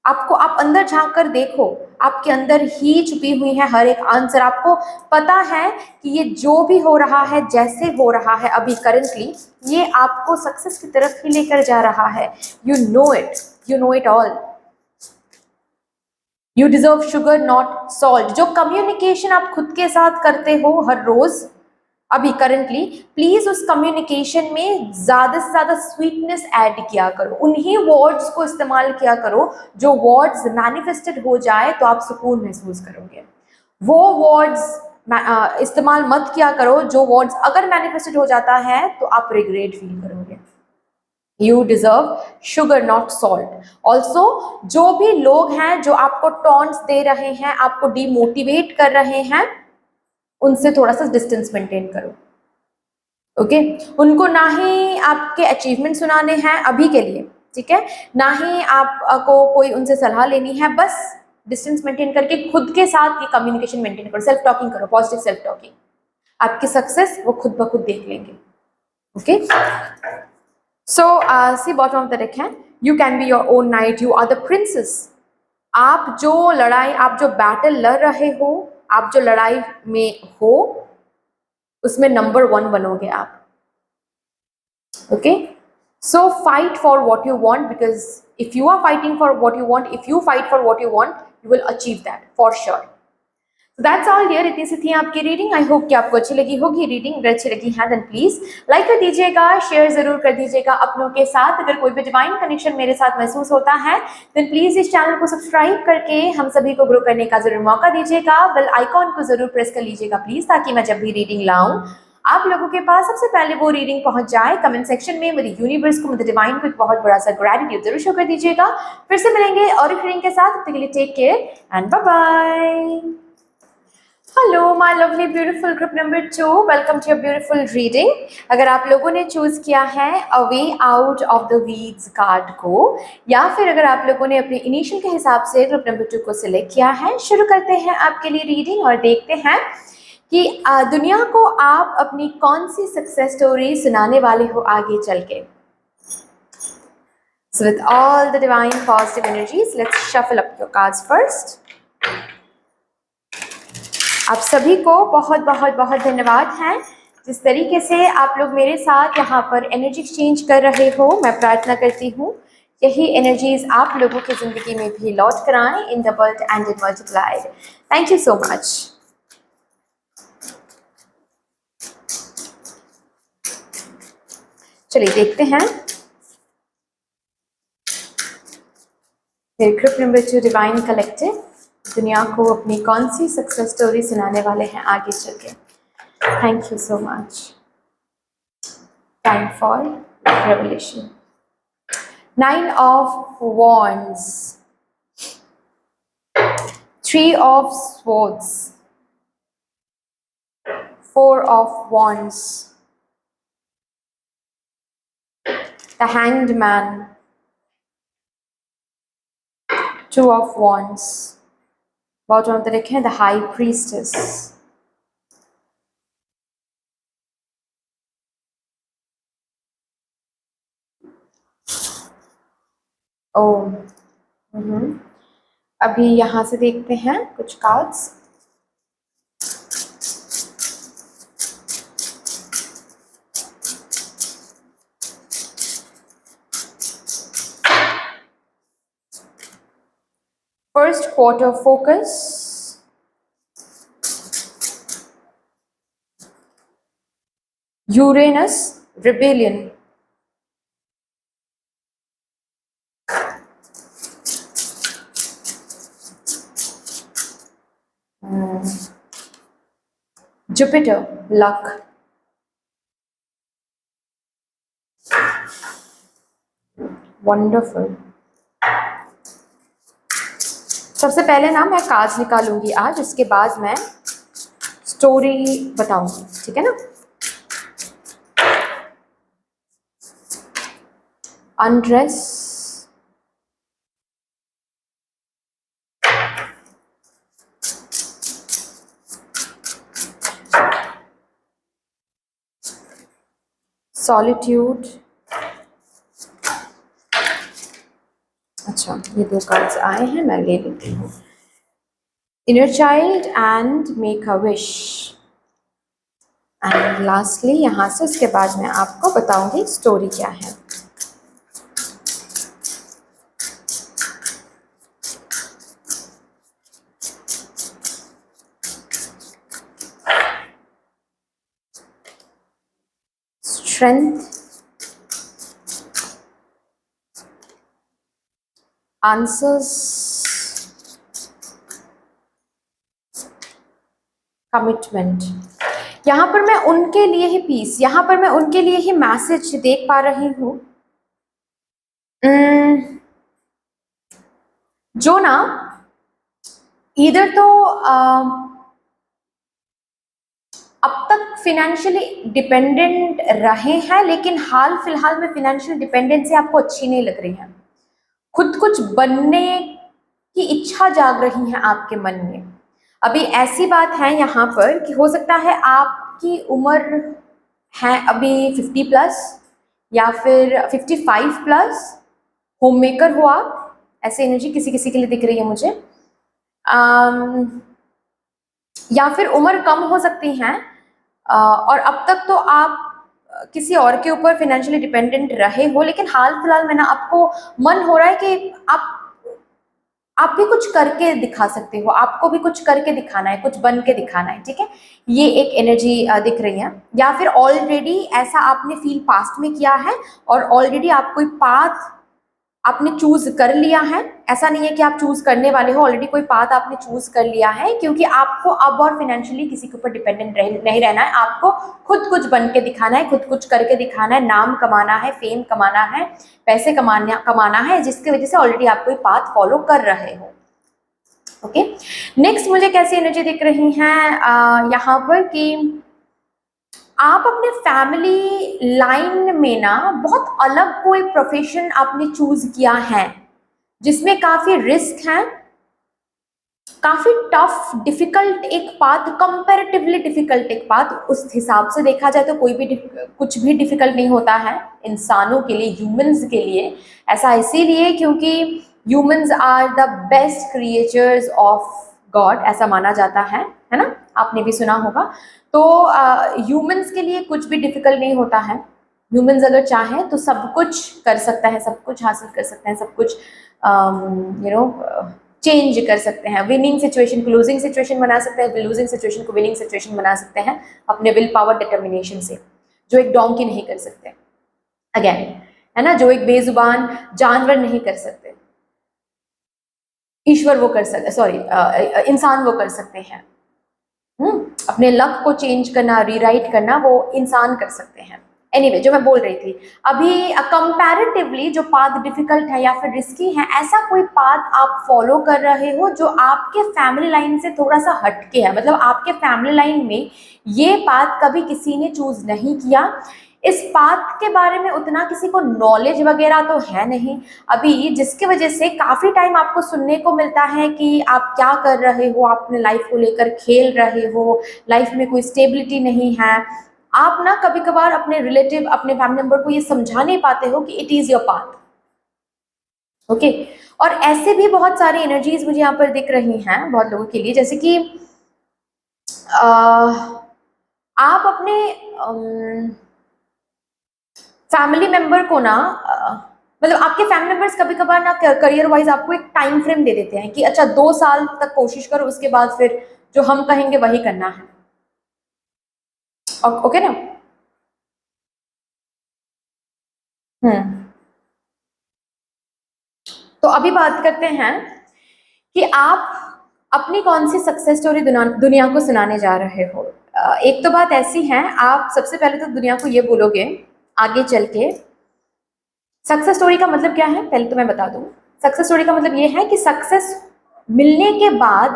आपको, आप अंदर झांक कर देखो, आपके अंदर ही छुपी हुई है हर एक आंसर। आपको पता है कि ये जो भी हो रहा है, जैसे हो रहा है अभी करंटली, ये आपको सक्सेस की तरफ ही लेकर जा रहा है। You know it, you know it all. You deserve sugar not salt. जो कम्युनिकेशन आप खुद के साथ करते हो हर रोज अभी करंटली, प्लीज उस कम्युनिकेशन में ज्यादा से ज्यादा स्वीटनेस ऐड किया करो, उन्हीं वर्ड्स को इस्तेमाल किया करो जो वर्ड्स मैनिफेस्टेड हो जाए तो आप सुकून महसूस करोगे। वो वर्ड्स इस्तेमाल मत किया करो जो वर्ड्स अगर मैनिफेस्टेड हो जाता है तो आप रिग्रेट फील करोगे। You deserve sugar not salt. Also जो भी लोग हैं जो आपको टॉन्ट्स दे रहे हैं, आपको डिमोटिवेट कर रहे हैं, उनसे थोड़ा सा डिस्टेंस मेंटेन करो। ओके, उनको ना ही आपके अचीवमेंट सुनाने हैं अभी के लिए, ठीक है, ना ही आपको कोई उनसे सलाह लेनी है, बस डिस्टेंस मेंटेन करके खुद के साथ ये कम्युनिकेशन मेंटेन करो, सेल्फ टॉकिंग करो, पॉजिटिव सेल्फ टॉकिंग। आपकी सक्सेस वो खुद ब खुद देख लेंगे। Okay, so see bottom of the deck है, you can be your own knight, you are the princess. आप जो लड़ाई, आप जो बैटल लड़ रहे हो, आप जो लड़ाई में हो, उसमें नंबर 1 बनोगे आप। Okay, so fight for what you want, because if you are fighting for what you want, if you fight for what you want, you will achieve that for sure. That's all dear, इतनी सी थी आपकी reading. I hope कि आपको अच्छी लगी होगी reading. अगर अच्छी लगी है देन प्लीज लाइक कर दीजिएगा, शेयर जरूर कर दीजिएगा अपनों के साथ। अगर कोई भी डिवाइन कनेक्शन मेरे साथ महसूस होता है देन प्लीज इस चैनल को सब्सक्राइब करके हम सभी को ग्रो करने का जरूर मौका दीजिएगा। बेल आइकॉन को जरूर प्रेस कर लीजिएगा प्लीज, ताकि मैं जब भी रीडिंग लाऊं आप लोगों के पास सबसे पहले वो रीडिंग पहुंच जाए। कमेंट सेक्शन में मेरे यूनिवर्स को, मेरे डिवाइन को एक बहुत बड़ा सा ग्रेटिट्यूड जरूर शो कर दीजिएगा। फिर से मिलेंगे और एक रीडिंग के साथ, तब तक के लिए take care and bye bye. Hello my lovely beautiful group number 2, welcome to your beautiful reading. अगर आप लोगों ने चूज किया है a way out of the weeds card को, या फिर अगर आप लोगों ने अपने इनिशियल के हिसाब से ग्रुप नंबर 2 को सिलेक्ट किया है, शुरू करते हैं आपके लिए रीडिंग और देखते हैं कि दुनिया को आप अपनी कौन सी सक्सेस स्टोरी सुनाने वाले हो आगे चल के। So with all the divine positive energies, let's shuffle up your cards first. आप सभी को बहुत बहुत बहुत धन्यवाद है जिस तरीके से आप लोग मेरे साथ यहाँ पर एनर्जी एक्सचेंज कर रहे हो। मैं प्रार्थना करती हूँ यही एनर्जीज आप लोगों की जिंदगी में भी लौट कर आए in doubled and in multiplied. Thank you so much. चलिए देखते हैं मेरे ग्रुप नंबर 2 डिवाइन कलेक्टिव दुनिया को अपनी कौन सी सक्सेस स्टोरी सुनाने वाले हैं आगे चल के। Thank you so much. Time for revelation. 9 of Wands, 3 of Swords, 4 of Wands, the Hanged Man, 2 of Wands, bottom of the deck है the High Priestess, अभी यहाँ से देखते हैं कुछ cards. first quarter focus. Uranus, rebellion. Jupiter, luck. Wonderful. सबसे पहले ना मैं कार्ड्स निकालूंगी आज, इसके बाद मैं स्टोरी बताऊंगी, ठीक है ना। Undress, solitude. अच्छा, ये दो कार्ड्स आए हैं, मैं ले लेती हूँ। Inner child and make a wish. And lastly यहाँ से, उसके बाद मैं आपको बताऊंगी स्टोरी क्या है। Strength, answers, commitment. यहाँ पर मैं उनके लिए ही पीस, यहाँ पर मैं उनके लिए ही मैसेज देख पा रही हूँ। जो ना इधर तो अब तक फिनेंशियली डिपेंडेंट रहे हैं, लेकिन हाल फिलहाल में फिनेंशियल डिपेंडेंसी आपको अच्छी नहीं लग रही है। खुद कुछ बनने की इच्छा जाग रही है आपके मन में। अभी ऐसी बात है यहाँ पर कि हो सकता है आपकी उम्र है अभी 50 प्लस या फिर 55 प्लस, होममेकर हो आप, ऐसी एनर्जी किसी किसी के लिए दिख रही है मुझे। या फिर उम्र कम हो सकती है, और अब तक तो आप किसी और के ऊपर फिनेंशियली डिपेंडेंट रहे हो, लेकिन हाल फिलहाल में ना आपको मन हो रहा है कि आप भी कुछ करके दिखा सकते हो, आपको भी कुछ करके दिखाना है, कुछ बन के दिखाना है, ठीक है। ये एक एनर्जी दिख रही है। या फिर ऑलरेडी ऐसा आपने फील पास्ट में किया है और ऑलरेडी आप कोई पाथ आपने चूज कर लिया है। ऐसा नहीं है कि आप चूज करने वाले हो, ऑलरेडी कोई पाथ आपने चूज कर लिया है, क्योंकि आपको अब और फाइनेंशियली किसी के ऊपर डिपेंडेंट नहीं रहना है। आपको खुद कुछ बन के दिखाना है, खुद कुछ करके दिखाना है, नाम कमाना है, फेम कमाना है, पैसे कमाना है, जिसकी वजह से ऑलरेडी आप कोई पाथ फॉलो कर रहे हो। ओके, नेक्स्ट मुझे कैसी एनर्जी दिख रही है यहाँ पर कि आप अपने फैमिली लाइन में ना बहुत अलग कोई प्रोफेशन आपने चूज किया है, जिसमें काफी रिस्क है, काफी टफ डिफिकल्ट एक पाथ, कंपैरेटिवली डिफिकल्ट एक पाथ। उस हिसाब से देखा जाए तो कोई भी कुछ भी डिफिकल्ट नहीं होता है इंसानों के लिए, ह्यूमंस के लिए। ऐसा इसीलिए क्योंकि humans are the best creatures of God, ऐसा माना जाता है ना, आपने भी सुना होगा। तो ह्यूमंस के लिए कुछ भी डिफिकल्ट नहीं होता है। ह्यूमंस अगर चाहे तो सब कुछ कर सकता है, सब कुछ हासिल कर सकते हैं, सब कुछ चेंज कर सकते हैं। विनिंग सिचुएशन को लूजिंग सिचुएशन बना सकते हैं, लूजिंग सिचुएशन को विनिंग सिचुएशन बना सकते हैं अपने विल पावर डिटर्मिनेशन से, जो एक डोंकी नहीं कर सकते। अगेन, है ना, जो एक बेजुबान जानवर नहीं कर सकते, ईश्वर वो कर सकते, सॉरी इंसान वो कर सकते हैं। अपने लक को चेंज करना, रीराइट करना, वो इंसान कर सकते हैं। एनीवे, जो मैं बोल रही थी अभी, कंपैरेटिवली जो पाथ डिफिकल्ट है या फिर रिस्की है, ऐसा कोई पाथ आप फॉलो कर रहे हो जो आपके फैमिली लाइन से थोड़ा सा हटके है। मतलब आपके फैमिली लाइन में ये पाथ कभी किसी ने चूज नहीं किया। इस पाथ के बारे में उतना किसी को नॉलेज वगैरह तो है नहीं अभी, जिसकी वजह से काफी टाइम आपको सुनने को मिलता है कि आप क्या कर रहे हो, आप अपने लाइफ को लेकर खेल रहे हो, लाइफ में कोई स्टेबिलिटी नहीं है। आप ना कभी कभार अपने रिलेटिव, अपने फैमिली मेंबर को ये समझा नहीं पाते हो कि it is your path. Okay, और ऐसे भी बहुत सारी एनर्जीज मुझे यहाँ पर दिख रही हैं बहुत लोगों के लिए, जैसे कि आप अपने फैमिली मेंबर को ना मतलब आपके फैमिली मेंबर्स कभी कभार ना करियर वाइज आपको एक टाइम फ्रेम दे देते हैं कि अच्छा 2 साल तक कोशिश करो, उसके बाद फिर जो हम कहेंगे वही करना है। ओके ना? हम्म। तो अभी बात करते हैं कि आप अपनी कौन सी सक्सेस स्टोरी दुनिया को सुनाने जा रहे हो। एक तो बात ऐसी है, आप सबसे पहले तो दुनिया को ये बोलोगे आगे चल के, सक्सेस स्टोरी का मतलब क्या है पहले तो मैं बता दूं। सक्सेस स्टोरी का मतलब ये है कि सक्सेस मिलने के बाद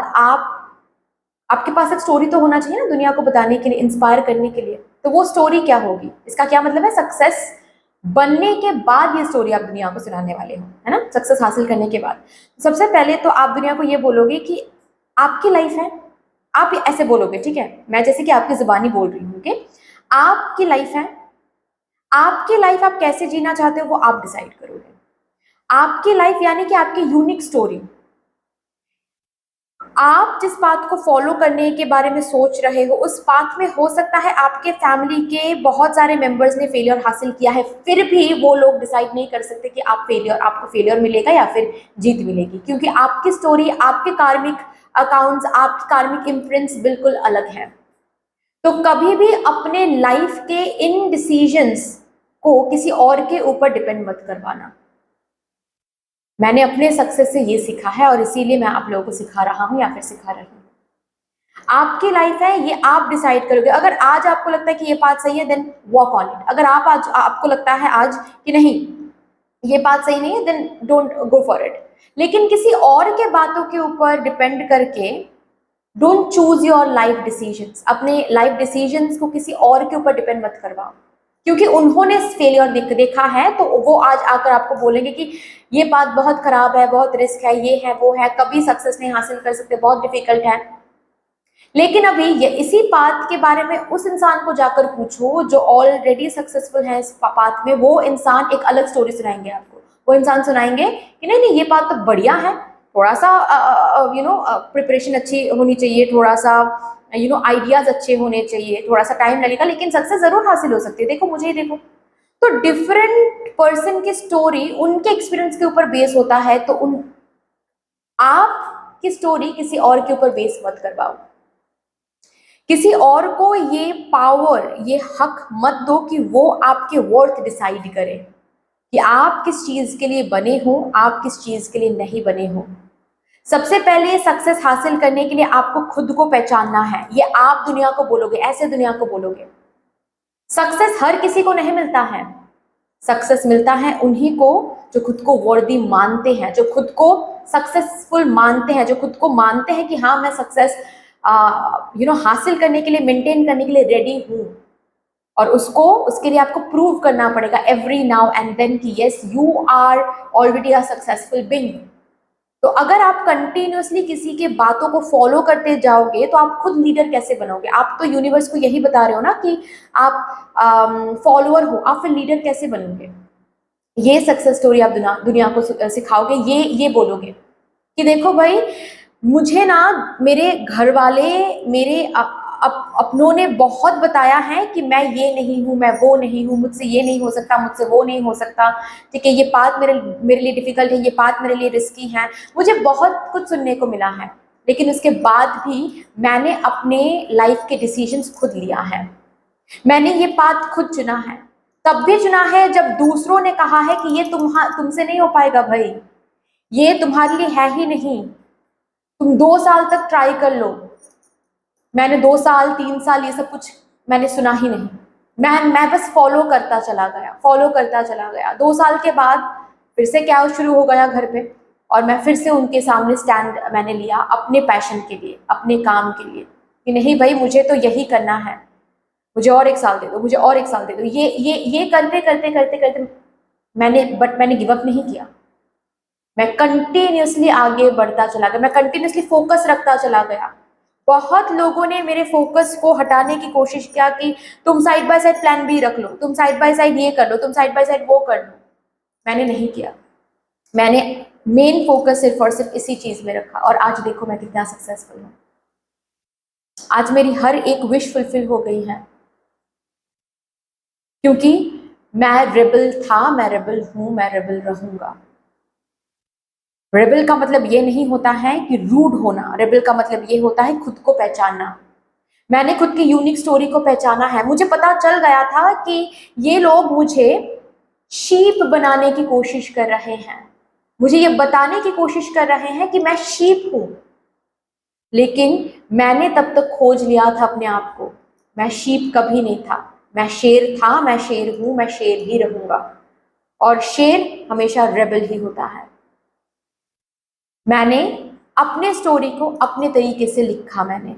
आपके पास एक स्टोरी तो होना चाहिए ना दुनिया को बताने के लिए, इंस्पायर करने के लिए। तो वो स्टोरी क्या होगी, इसका क्या मतलब है, सक्सेस बनने के बाद ये स्टोरी आप दुनिया को सुनाने वाले हो, है ना, सक्सेस हासिल करने के बाद। सबसे पहले तो आप दुनिया को ये बोलोगे कि आपकी लाइफ है, आप ऐसे बोलोगे, ठीक है, मैं जैसे कि आपकी जुबानी बोल रही हूँ कि आपकी लाइफ है, आपकी लाइफ आप कैसे जीना चाहते हो वो आप डिसाइड करोगे। आपकी लाइफ यानी कि आपकी यूनिक स्टोरी, आप जिस बात को फॉलो करने के बारे में सोच रहे हो उस पाथ में हो सकता है आपके फैमिली के बहुत सारे मेंबर्स ने फेलियर हासिल किया है, फिर भी वो लोग डिसाइड नहीं कर सकते कि आपको फेलियर मिलेगा या फिर जीत मिलेगी, क्योंकि आपकी स्टोरी, आपके कार्मिक अकाउंट्स, आपकी कार्मिक इम्प्रिंट्स बिल्कुल अलग है। तो कभी भी अपने लाइफ के इन डिसीजंस को किसी और के ऊपर डिपेंड मत करवाना। मैंने अपने सक्सेस से ये सीखा है और इसीलिए मैं आप लोगों को सिखा रहा हूँ या फिर सिखा रही हूँ। आपकी लाइफ है, ये आप डिसाइड करोगे। अगर आज आपको लगता है कि ये बात सही है देन वॉक ऑन इट। अगर आप आज आपको लगता है आज कि नहीं ये बात सही नहीं है then don't go for it. लेकिन किसी और के बातों के ऊपर डिपेंड करके don't choose your life decisions. अपने लाइफ डिसीजंस को किसी और के ऊपर डिपेंड मत करवाओ, क्योंकि उन्होंने फेलियर देखा है तो वो आज आकर आपको बोलेंगे कि ये बात बहुत खराब है, बहुत रिस्क है, ये है वो है, कभी सक्सेस नहीं हासिल कर सकते, बहुत डिफिकल्ट है। लेकिन अभी ये इसी बात के बारे में उस इंसान को जाकर पूछो जो ऑलरेडी सक्सेसफुल है इस पाथ में, वो इंसान एक अलग स्टोरी सुनाएंगे आपको। वो इंसान सुनाएंगे कि नहीं नहीं ये बात तो बढ़िया है, थोड़ा सा प्रिपरेशन अच्छी होनी चाहिए, थोड़ा सा आइडियाज अच्छे होने चाहिए, थोड़ा सा टाइम लगेगा लेकिन सक्सेस जरूर हासिल हो सकती है, देखो मुझे ही देखो। तो डिफरेंट पर्सन की स्टोरी उनके एक्सपीरियंस के ऊपर बेस होता है, तो उन आपकी स्टोरी किसी और के ऊपर बेस मत करवाओ। किसी और को ये पावर, ये हक मत दो कि वो आपके वर्थ डिसाइड करे कि आप किस चीज के लिए बने हो, आप किस चीज के लिए नहीं बने हो। सबसे पहले सक्सेस हासिल करने के लिए आपको खुद को पहचानना है, ये आप दुनिया को बोलोगे, ऐसे दुनिया को बोलोगे। सक्सेस हर किसी को नहीं मिलता है, सक्सेस मिलता है उन्हीं को जो खुद को वर्दी मानते हैं, जो खुद को सक्सेसफुल मानते हैं, जो खुद को मानते हैं कि हाँ मैं सक्सेस हासिल करने के लिए, मेंटेन करने के लिए रेडी हूँ। और उसके लिए आपको प्रूव करना पड़ेगा एवरी नाउ एंड देन कि yes you are already a successful being. तो अगर आप कंटिन्यूअसली किसी के बातों को फॉलो करते जाओगे तो आप खुद लीडर कैसे बनोगे। आप तो यूनिवर्स को यही बता रहे हो ना कि आप फॉलोअर हो, आप फिर लीडर कैसे बनोगे। ये सक्सेस स्टोरी आप दुनिया को सिखाओगे, ये बोलोगे कि देखो भाई मुझे ना मेरे घर वाले, मेरे अपनों ने बहुत बताया है कि मैं ये नहीं हूँ, मैं वो नहीं हूँ, मुझसे ये नहीं हो सकता, मुझसे वो नहीं हो सकता, ठीक है, ये पाथ मेरे मेरे लिए डिफिकल्ट है, ये पाथ मेरे लिए रिस्की है, मुझे बहुत कुछ सुनने को मिला है। लेकिन उसके बाद भी मैंने अपने लाइफ के डिसीजंस खुद लिया है, मैंने ये पाथ खुद चुना है। तब भी चुना है जब दूसरों ने कहा है कि ये तुमसे नहीं हो पाएगा भाई, ये तुम्हारे लिए है ही नहीं, तुम 2 साल तक ट्राई कर लो। मैंने 2 साल 3 साल ये सब कुछ मैंने सुना ही नहीं, मैं बस फॉलो करता चला गया, फॉलो करता चला गया। 2 साल के बाद फिर से क्या शुरू हो गया घर पे, और मैं फिर से उनके सामने स्टैंड मैंने लिया अपने पैशन के लिए, अपने काम के लिए, कि नहीं भाई मुझे तो यही करना है, मुझे और एक साल दे दो, मुझे और एक साल दे दो। ये करते करते करते करते मैंने गिव अप नहीं किया, मैं कंटिन्यूसली आगे बढ़ता चला गया, मैं कंटिन्यूसली फोकस रखता चला गया। बहुत लोगों ने मेरे फोकस को हटाने की कोशिश किया कि तुम side by side plan B रख लो, तुम साइड बाय साइड ये कर लो, तुम साइड बाय साइड वो कर लो। मैंने नहीं किया, मैंने मेन फोकस सिर्फ और सिर्फ इसी चीज में रखा, और आज देखो मैं कितना सक्सेसफुल हूँ। आज मेरी हर एक विश फुलफिल हो गई है, क्योंकि मैं रेबल था, मैं रेबल हूं, मैं रेबल रहूंगा। रेबल का मतलब ये नहीं होता है कि रूड होना, रेबल का मतलब ये होता है खुद को पहचानना। मैंने खुद की यूनिक स्टोरी को पहचाना है। मुझे पता चल गया था कि ये लोग मुझे शीप बनाने की कोशिश कर रहे हैं, मुझे ये बताने की कोशिश कर रहे हैं कि मैं शीप हूं, लेकिन मैंने तब तक खोज लिया था अपने आप को। मैं शीप कभी नहीं था, मैं शेर था, मैं शेर हूं, मैं शेर ही रहूंगा। और शेर हमेशा रेबल ही होता है। मैंने अपने स्टोरी को अपने तरीके से लिखा, मैंने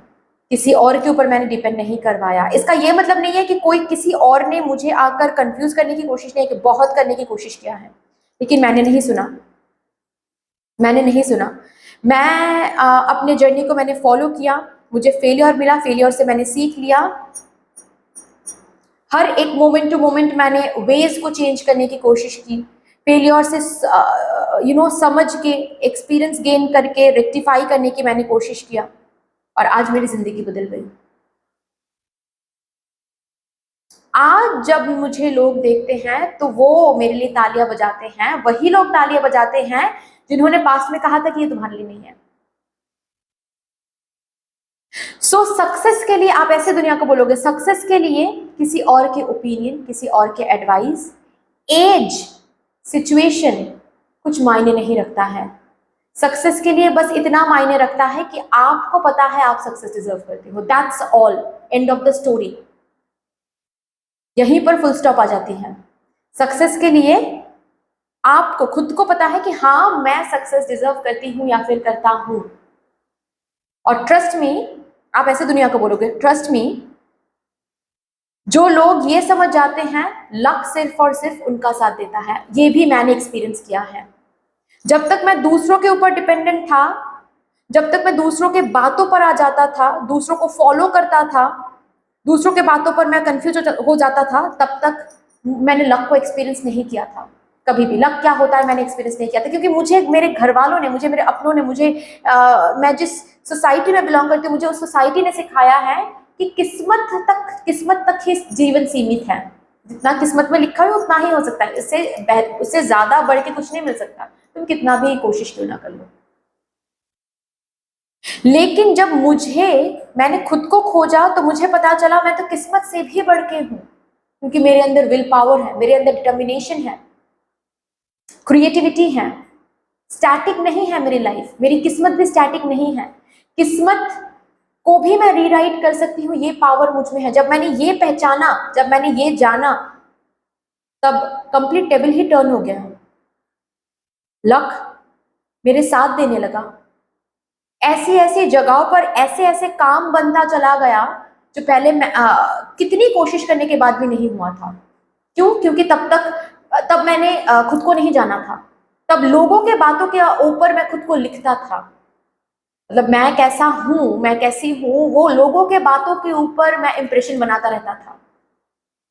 किसी और के ऊपर मैंने डिपेंड नहीं करवाया। इसका ये मतलब नहीं है कि कोई किसी और ने मुझे आकर कंफ्यूज करने की कोशिश नहीं की, बहुत करने की कोशिश किया है, लेकिन मैंने नहीं सुना, मैंने नहीं सुना। मैं अपने जर्नी को मैंने फॉलो किया, मुझे फेलियर मिला, फेलियर से मैंने सीख लिया। हर एक मोमेंट टू मोमेंट मैंने वेज को चेंज करने की कोशिश की, फेलियर से समझ के एक्सपीरियंस गेन करके रेक्टिफाई करने की मैंने कोशिश किया, और आज मेरी जिंदगी बदल गई। आज जब मुझे लोग देखते हैं तो वो मेरे लिए तालियां बजाते हैं, वही लोग तालियां बजाते हैं जिन्होंने पास्ट में कहा था कि ये तुम्हारे लिए नहीं है। सक्सेस के लिए आप ऐसे दुनिया को बोलोगे, सक्सेस के लिए किसी और के ओपिनियन, किसी और के एडवाइस, एज, सिचुएशन कुछ मायने नहीं रखता है। सक्सेस के लिए बस इतना मायने रखता है कि आपको पता है आप सक्सेस डिजर्व करते हो। That's all, end of the story. यहीं पर फुल स्टॉप आ जाती है। सक्सेस के लिए आपको खुद को पता है कि हाँ मैं सक्सेस डिजर्व करती हूं या फिर करता हूं। और ट्रस्ट मी, आप ऐसे दुनिया को बोलोगे, ट्रस्ट मी, जो लोग ये समझ जाते हैं लक सिर्फ और सिर्फ उनका साथ देता है, ये भी मैंने एक्सपीरियंस किया है। जब तक मैं दूसरों के ऊपर डिपेंडेंट था, जब तक मैं दूसरों के बातों पर आ जाता था, दूसरों को फॉलो करता था, दूसरों के बातों पर मैं कंफ्यूज हो जाता था, तब तक मैंने लक को एक्सपीरियंस नहीं किया था। कभी भी लक क्या होता है मैंने एक्सपीरियंस नहीं किया था, क्योंकि मुझे मेरे घर वालों ने, मुझे मेरे अपनों ने, मुझे मैं जिस सोसाइटी में बिलोंग करती हूँ, मुझे उस सोसाइटी ने सिखाया है कि किस्मत तक ही जीवन सीमित है। जितना किस्मत में लिखा है उतना ही हो सकता है, उससे ज्यादा बढ़ के कुछ नहीं मिल सकता, तुम कितना भी कोशिश क्यों ना कर लो। लेकिन जब मैंने खुद को खोजा तो मुझे पता चला मैं तो किस्मत से भी बढ़ के हूं, क्योंकि मेरे अंदर विल पावर है, मेरे अंदर डिटर्मिनेशन है, क्रिएटिविटी है। स्टैटिक नहीं है मेरी लाइफ, मेरी किस्मत भी स्टैटिक नहीं है। किस्मत को भी मैं रीराइट कर सकती हूँ, ये पावर मुझ में है। जब मैंने ये पहचाना, जब मैंने ये जाना, तब कंप्लीट टेबल ही टर्न हो गया। लक मेरे साथ देने लगा, ऐसी ऐसी जगहों पर ऐसे ऐसे काम बनता चला गया जो पहले मैं कितनी कोशिश करने के बाद भी नहीं हुआ था। क्यों? क्योंकि तब मैंने खुद को नहीं जाना था। तब लोगों के बातों के ऊपर मैं खुद को लिखता था, मतलब मैं कैसा हूं, मैं कैसी हूं, वो लोगों के बातों के ऊपर मैं इंप्रेशन बनाता रहता था।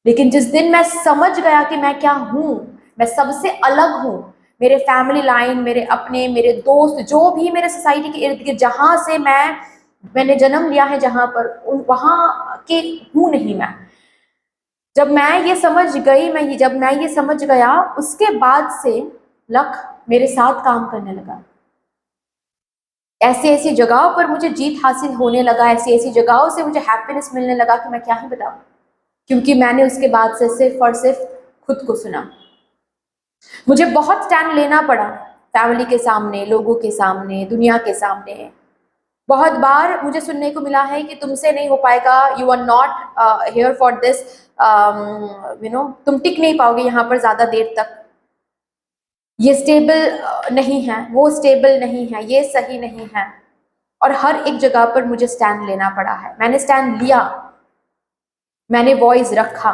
लेकिन जिस दिन मैं समझ गया कि मैं क्या हूं, मैं सबसे अलग हूं, मेरे फैमिली लाइन, मेरे अपने, मेरे दोस्त, जो भी मेरे सोसाइटी के इर्द गिर्द जहां से मैंने जन्म लिया है, जहां पर वहां के हूं नहीं मैं। जब मैं ये समझ गई, जब मैं ये समझ गया, उसके बाद से लक मेरे साथ काम करने लगा। ऐसी ऐसी जगहों पर मुझे जीत हासिल होने लगा, ऐसी ऐसी जगहों से मुझे हैप्पीनेस मिलने लगा कि मैं क्या ही बताऊं, क्योंकि मैंने उसके बाद से सिर्फ और सिर्फ खुद को सुना। मुझे बहुत स्टैंड लेना पड़ा, फैमिली के सामने, लोगों के सामने, दुनिया के सामने। बहुत बार मुझे सुनने को मिला है कि तुमसे नहीं हो पाएगा, you are not here for this, तुम टिक नहीं पाओगे यहाँ पर ज्यादा देर तक, ये स्टेबल नहीं है, वो स्टेबल नहीं है, ये सही नहीं है। और हर एक जगह पर मुझे स्टैंड लेना पड़ा है। मैंने स्टैंड लिया, मैंने वॉइस रखा,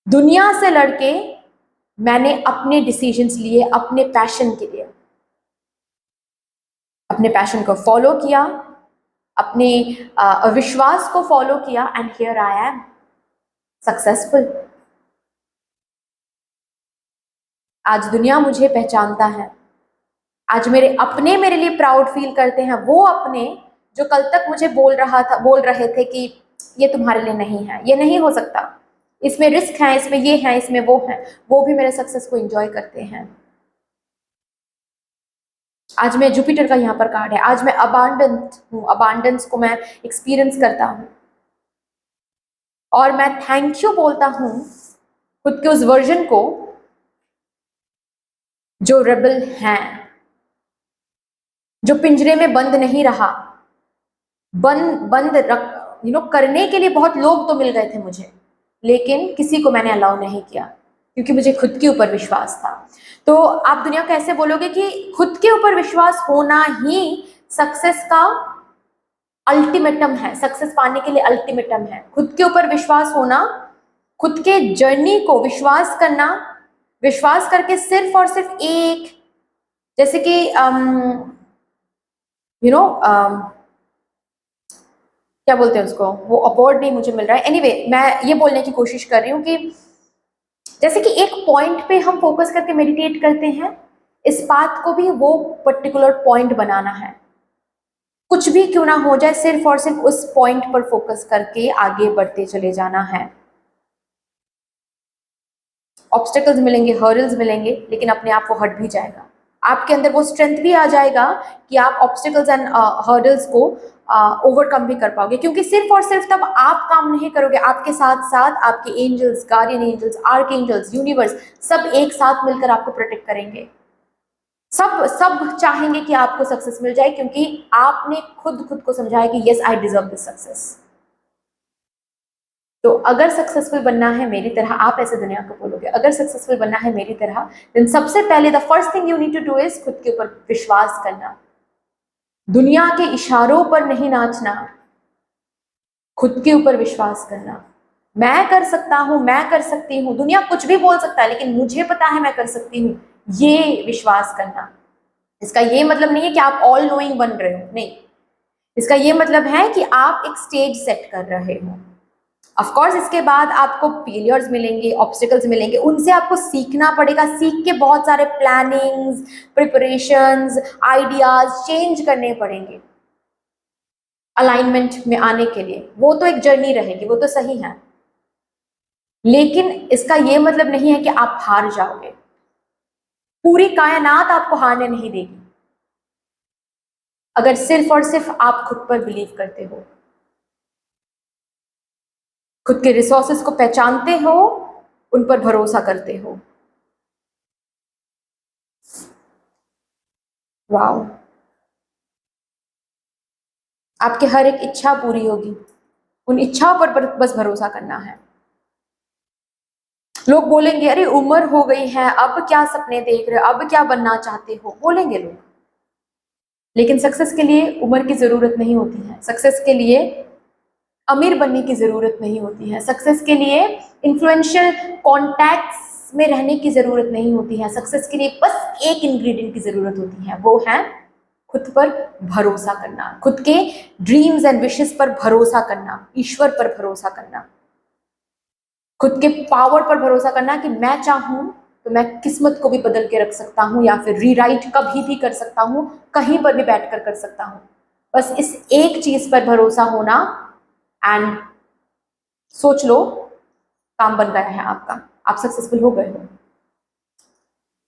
दुनिया से लड़के मैंने अपने डिसीजंस लिए, अपने पैशन के लिए, अपने पैशन को फॉलो किया, अपने विश्वास को फॉलो किया, and here I am successful. आज दुनिया मुझे पहचानता है, आज मेरे अपने मेरे लिए प्राउड फील करते हैं, वो अपने जो कल तक मुझे बोल रहे थे कि ये तुम्हारे लिए नहीं है, ये नहीं हो सकता, इसमें रिस्क है, इसमें ये है, इसमें वो है, वो भी मेरे सक्सेस को एंजॉय करते हैं। आज मैं जुपिटर का यहाँ पर कार्ड है, आज मैं अबांडेंट हूँ, अबांडेंस को मैं एक्सपीरियंस करता हूँ और मैं थैंक यू बोलता हूँ खुद के उस वर्जन को जो रेबल हैं, जो पिंजरे में बंद नहीं रहा। बंद बंद रख करने के लिए बहुत लोग तो मिल गए थे मुझे, लेकिन किसी को मैंने अलाउ नहीं किया क्योंकि मुझे खुद के ऊपर विश्वास था। तो आप दुनिया को ऐसे बोलोगे कि खुद के ऊपर विश्वास होना ही सक्सेस का अल्टीमेटम है, सक्सेस पाने के लिए अल्टीमेटम है। खुद के ऊपर विश्वास होना, खुद के जर्नी को विश्वास करना, विश्वास करके सिर्फ और सिर्फ एक, जैसे कि क्या बोलते हैं उसको, वो अवार्ड नहीं मुझे मिल रहा है, एनीवे मैं ये बोलने की कोशिश कर रही हूँ कि जैसे कि एक पॉइंट पे हम फोकस करके मेडिटेट करते हैं, इस बात को भी वो पर्टिकुलर पॉइंट बनाना है। कुछ भी क्यों ना हो जाए, सिर्फ और सिर्फ उस पॉइंट पर फोकस करके आगे बढ़ते चले जाना है। ऑब्स्टेकल्स मिलेंगे, हर्डल्स मिलेंगे, लेकिन अपने आप वो हट भी जाएगा। आपके अंदर वो स्ट्रेंथ भी आ जाएगा कि आप ऑब्स्टेकल्स एंड हर्डल्स को ओवरकम भी कर पाओगे, क्योंकि सिर्फ और सिर्फ तब आप काम नहीं करोगे, आपके साथ साथ आपके angels, guardian angels, archangels, universe सब एक साथ मिलकर आपको प्रोटेक्ट करेंगे। सब सब चाहेंगे कि आपको सक्सेस मिल जाए, क्योंकि आपने खुद खुद को समझाया कि yes I deserve this success. तो अगर सक्सेसफुल बनना है मेरी तरह, आप ऐसे दुनिया को बोलोगे, अगर सक्सेसफुल बनना है मेरी तरह, देन सबसे पहले the first thing you need to do is खुद के ऊपर विश्वास करना। दुनिया के इशारों पर नहीं नाचना, खुद के ऊपर विश्वास करना। मैं कर सकता हूं, मैं कर सकती हूं, दुनिया कुछ भी बोल सकता है लेकिन मुझे पता है मैं कर सकती हूँ, ये विश्वास करना। इसका ये मतलब नहीं है कि आप ऑल नोइंग बन रहे हो, नहीं, इसका ये मतलब है कि आप एक स्टेज सेट कर रहे हो। ऑफ कोर्स इसके बाद आपको फेलियर्स मिलेंगे, ऑब्स्टिकल्स मिलेंगे, उनसे आपको सीखना पड़ेगा, सीख के बहुत सारे प्लानिंग्स, प्रिपरेशंस, आइडियाज चेंज करने पड़ेंगे अलाइनमेंट में आने के लिए। वो तो एक जर्नी रहेगी, वो तो सही है, लेकिन इसका ये मतलब नहीं है कि आप हार जाओगे। पूरी कायनात आपको हारने नहीं देगी अगर सिर्फ और सिर्फ आप खुद पर बिलीव करते हो, खुद के रिसोर्सेस को पहचानते हो, उन पर भरोसा करते हो। वाओ, आपके हर एक इच्छा पूरी होगी, उन इच्छाओं पर बस भरोसा करना है। लोग बोलेंगे अरे उम्र हो गई है, अब क्या सपने देख रहे हो, अब क्या बनना चाहते हो, बोलेंगे लोग, लेकिन सक्सेस के लिए उम्र की जरूरत नहीं होती है, सक्सेस के लिए अमीर बनने की जरूरत नहीं होती है, सक्सेस के लिए इन्फ्लुएंशियल कॉन्टैक्ट्स में रहने की जरूरत नहीं होती है, सक्सेस के लिए बस एक इंग्रेडिएंट की जरूरत होती है, वो है खुद पर भरोसा करना, खुद के ड्रीम्स एंड विशेस पर भरोसा करना, ईश्वर पर भरोसा करना, खुद के पावर पर भरोसा करना कि मैं चाहूं तो मैं किस्मत को भी बदल के रख सकता हूं, या फिर रीराइट कभी भी कर सकता हूं, कहीं पर भी बैठकर कर सकता हूं। बस इस एक चीज पर भरोसा होना, एंड सोच लो काम बन गया है आपका, आप सक्सेसफुल हो गए हो।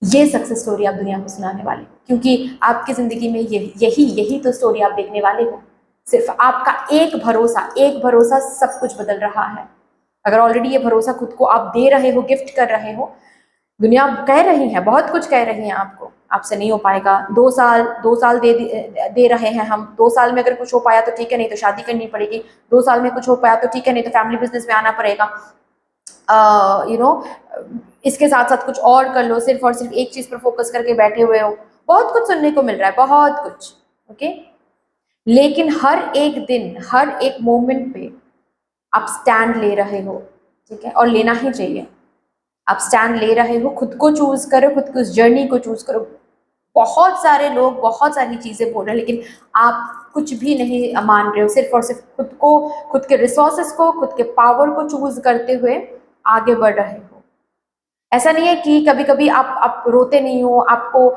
ये सक्सेस स्टोरी आप दुनिया को सुनाने वाले हो, क्योंकि आपकी जिंदगी में यही यही तो स्टोरी आप देखने वाले हो। सिर्फ आपका एक भरोसा सब कुछ बदल रहा है। अगर ऑलरेडी ये भरोसा खुद को आप दे रहे हो, गिफ्ट कर रहे हो, दुनिया कह रही है, बहुत कुछ कह रही है आपको, आपसे नहीं हो पाएगा, 2 साल दे रहे हैं हम, 2 साल में अगर कुछ हो पाया तो ठीक है, नहीं तो शादी करनी पड़ेगी, 2 साल में कुछ हो पाया तो ठीक है, नहीं तो फैमिली बिजनेस में आना पड़ेगा, इसके साथ साथ कुछ और कर लो, सिर्फ और सिर्फ एक चीज पर फोकस करके बैठे हुए हो, बहुत कुछ सुनने को मिल रहा है, बहुत कुछ, ओके। लेकिन हर एक दिन, हर एक मोमेंट पे आप स्टैंड ले रहे हो, ठीक है, और लेना ही चाहिए। आप स्टैंड ले रहे हो, खुद को चूज करो, खुद की उस जर्नी को चूज करो। बहुत सारे लोग बहुत सारी चीजें बोल रहे हैं, लेकिन आप कुछ भी नहीं मान रहे हो, सिर्फ और सिर्फ खुद को, खुद के रिसोर्सेस को, खुद के पावर को चूज करते हुए आगे बढ़ रहे हो। ऐसा नहीं है कि कभी कभी आप रोते नहीं हो, आपको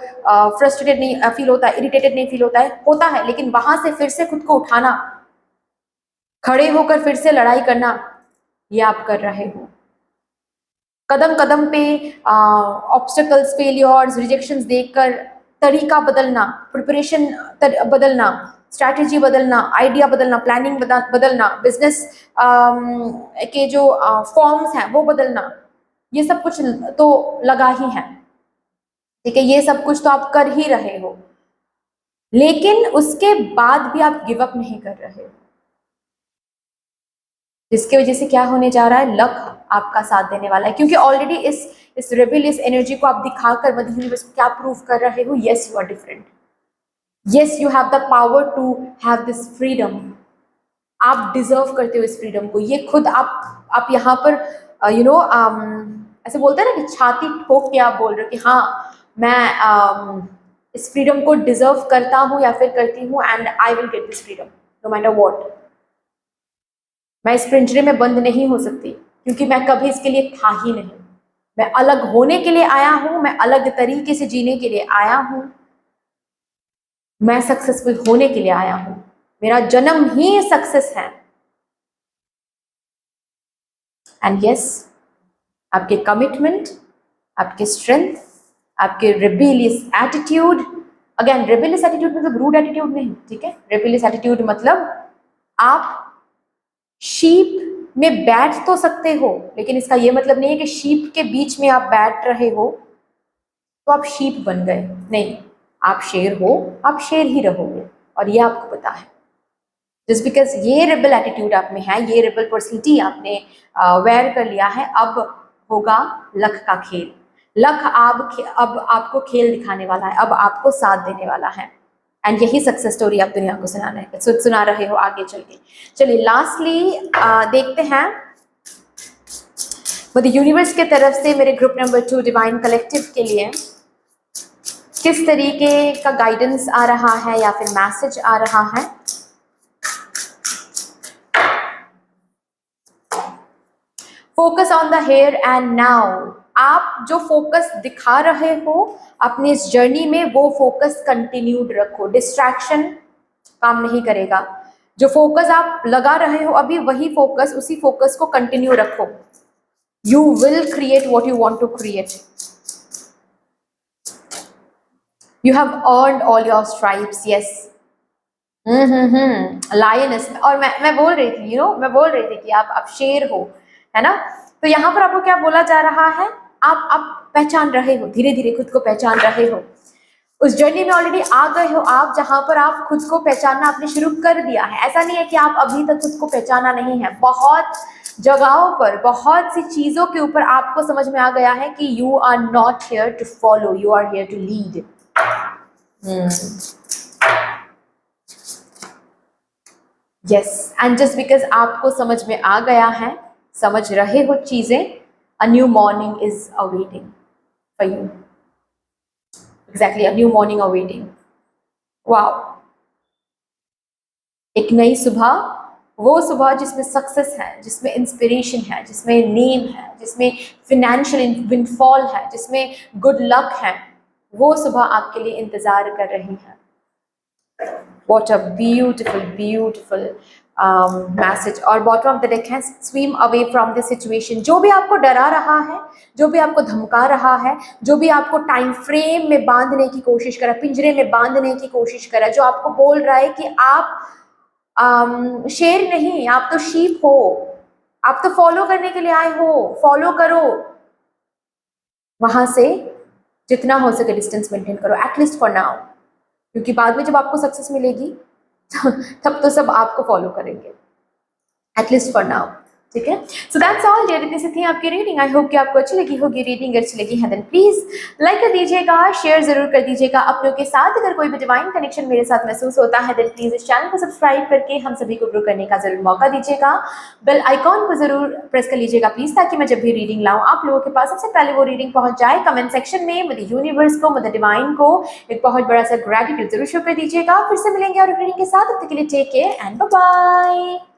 फ्रस्ट्रेटेड नहीं फील होता है, इरिटेटेड नहीं फील होता है, लेकिन वहां से फिर से खुद को उठाना, खड़े होकर फिर से लड़ाई करना, ये आप कर रहे हो। कदम कदम पे ऑब्स्टिकल्स, फेलियर्स, रिजेक्शंस देखकर तरीका बदलना, प्रिपरेशन बदलना, स्ट्रैटेजी बदलना, आइडिया बदलना, प्लानिंग बदलना, बिजनेस के जो फॉर्म्स हैं वो बदलना, ये सब कुछ तो लगा ही है, ठीक है, ये सब कुछ तो आप कर ही रहे हो, लेकिन उसके बाद भी आप गिव अप नहीं कर रहे हो, जिसकी वजह से क्या होने जा रहा है, लक आपका साथ देने वाला है, क्योंकि ऑलरेडी इस रेबेलियस एनर्जी को आप दिखाकर मदर यूनिवर्स को क्या प्रूव कर रहे हो, yes you are different, yes you have the power to have this freedom, आप डिजर्व करते हो इस फ्रीडम को, ये खुद आप यहाँ पर ऐसे बोलते हैं ना कि छाती ठोक के आप बोल रहे हो कि हाँ मैं इस फ्रीडम को डिजर्व करता हूँ या फिर करती हूँ, and I will get this freedom no matter what. मैं इस पिंजरे में बंद नहीं हो सकती, क्योंकि मैं कभी इसके लिए था ही नहीं, मैं अलग होने के लिए आया हूं, मैं अलग तरीके से जीने के लिए आया हूं, मैं सक्सेसफुल होने के लिए आया हूं, मेरा जन्म ही सक्सेस है। एंड यस, आपके कमिटमेंट, आपके स्ट्रेंथ, आपके rebellious attitude, again rebellious attitude मतलब रूड एटीट्यूड नहीं, ठीक है, रेबेलियस एटीट्यूड मतलब आप शीप में बैठ तो सकते हो, लेकिन इसका यह मतलब नहीं है कि शीप के बीच में आप बैठ रहे हो तो आप शीप बन गए, नहीं, आप शेर हो, आप शेर ही रहोगे, और ये आपको पता है। जस्ट बिकॉज ये रेबल एटीट्यूड आप में है, ये रेबल पर्सनैलिटी आपने वेयर कर लिया है, अब होगा लक का खेल, लक अब आपको खेल दिखाने वाला है, अब आपको साथ देने वाला है, एंड यही सक्सेस स्टोरी आप दुनिया को सुना रहे हो आगे चल के। चलिए लास्टली देखते हैं द यूनिवर्स के तरफ से मेरे ग्रुप नंबर 2 डिवाइन कलेक्टिव के लिए किस तरीके का गाइडेंस आ रहा है या फिर मैसेज आ रहा है। Focus on the here and now, आप जो फोकस दिखा रहे हो अपनी इस जर्नी में, वो फोकस कंटिन्यूड रखो, डिस्ट्रैक्शन काम नहीं करेगा, जो फोकस आप लगा रहे हो अभी वही फोकस, उसी फोकस को कंटिन्यू रखो, you will create what you want to create, you have earned all your stripes, yes. Lioness, और मैं बोल रही थी मैं बोल रही थी कि आप शेर हो, है ना, तो यहाँ पर आपको क्या बोला जा रहा है, आप पहचान रहे हो, धीरे धीरे खुद को पहचान रहे हो, उस जर्नी में ऑलरेडी आ गए हो आप, जहां पर आप खुद को पहचानना आपने शुरू कर दिया है। ऐसा नहीं है कि आप अभी तक खुद को पहचाना नहीं है, बहुत जगहों पर, बहुत सी चीजों के ऊपर आपको समझ में आ गया है कि you are not here to follow, you are here to lead. Yes, and just because आपको समझ में आ गया है, समझ रहे हो चीजें, a new morning is awaiting for you. Exactly, a new morning awaiting. Wow. एक नई सुबह, वो सुबह जिसमें सक्सेस है, जिसमें इंस्पिरेशन है, जिसमें नेम है, जिसमें फिनेंशियल विंडफॉल है, जिसमें गुड लक है, वो सुबह आपके लिए इंतजार कर रही है। What a beautiful, beautiful message. और बॉटम ऑफ द डेक है swim away from this situation, जो भी आपको डरा रहा है, जो भी आपको धमका रहा है, जो भी आपको टाइम फ्रेम में बांधने की कोशिश कर रहा है, पिंजरे में बांधने की कोशिश कर रहा है, जो आपको बोल रहा है कि आप शेर नहीं, आप तो शीप हो, आप तो फॉलो करने के लिए आए हो, फॉलो करो, वहां से जितना हो सके डिस्टेंस मेंटेन करो, एटलीस्ट फॉर नाउ, क्योंकि बाद में जब आपको सक्सेस मिलेगी तब तो सब आपको फॉलो करेंगे, एटलीस्ट फॉर नाउ, ठीक है। सो दैट्स ऑल डियर, इतनी सी थी आपकी रीडिंग। आई होप कि आपको अच्छी लगी होगी रीडिंग। अच्छी लगी है देन प्लीज लाइक कर दीजिएगा, शेयर जरूर कर दीजिएगा अपनों के साथ। अगर कोई भी डिवाइन कनेक्शन मेरे साथ महसूस होता है देन प्लीज इस चैनल को सब्सक्राइब करके हम सभी को ग्रो करने का जरूर मौका दीजिएगा। बेल आइकॉन को जरूर प्रेस कर लीजिएगा प्लीज, ताकि मैं जब भी रीडिंग लाऊं आप लोगों के पास सबसे पहले वो रीडिंग पहुंच जाए। कमेंट सेक्शन में मदर यूनिवर्स को, मदर डिवाइन को एक बहुत बड़ा सा ग्रेटिट्यूड जरूर शो कर दीजिएगा। फिर से मिलेंगे और रीडिंग के साथ, तब तक के लिए take care and bye bye.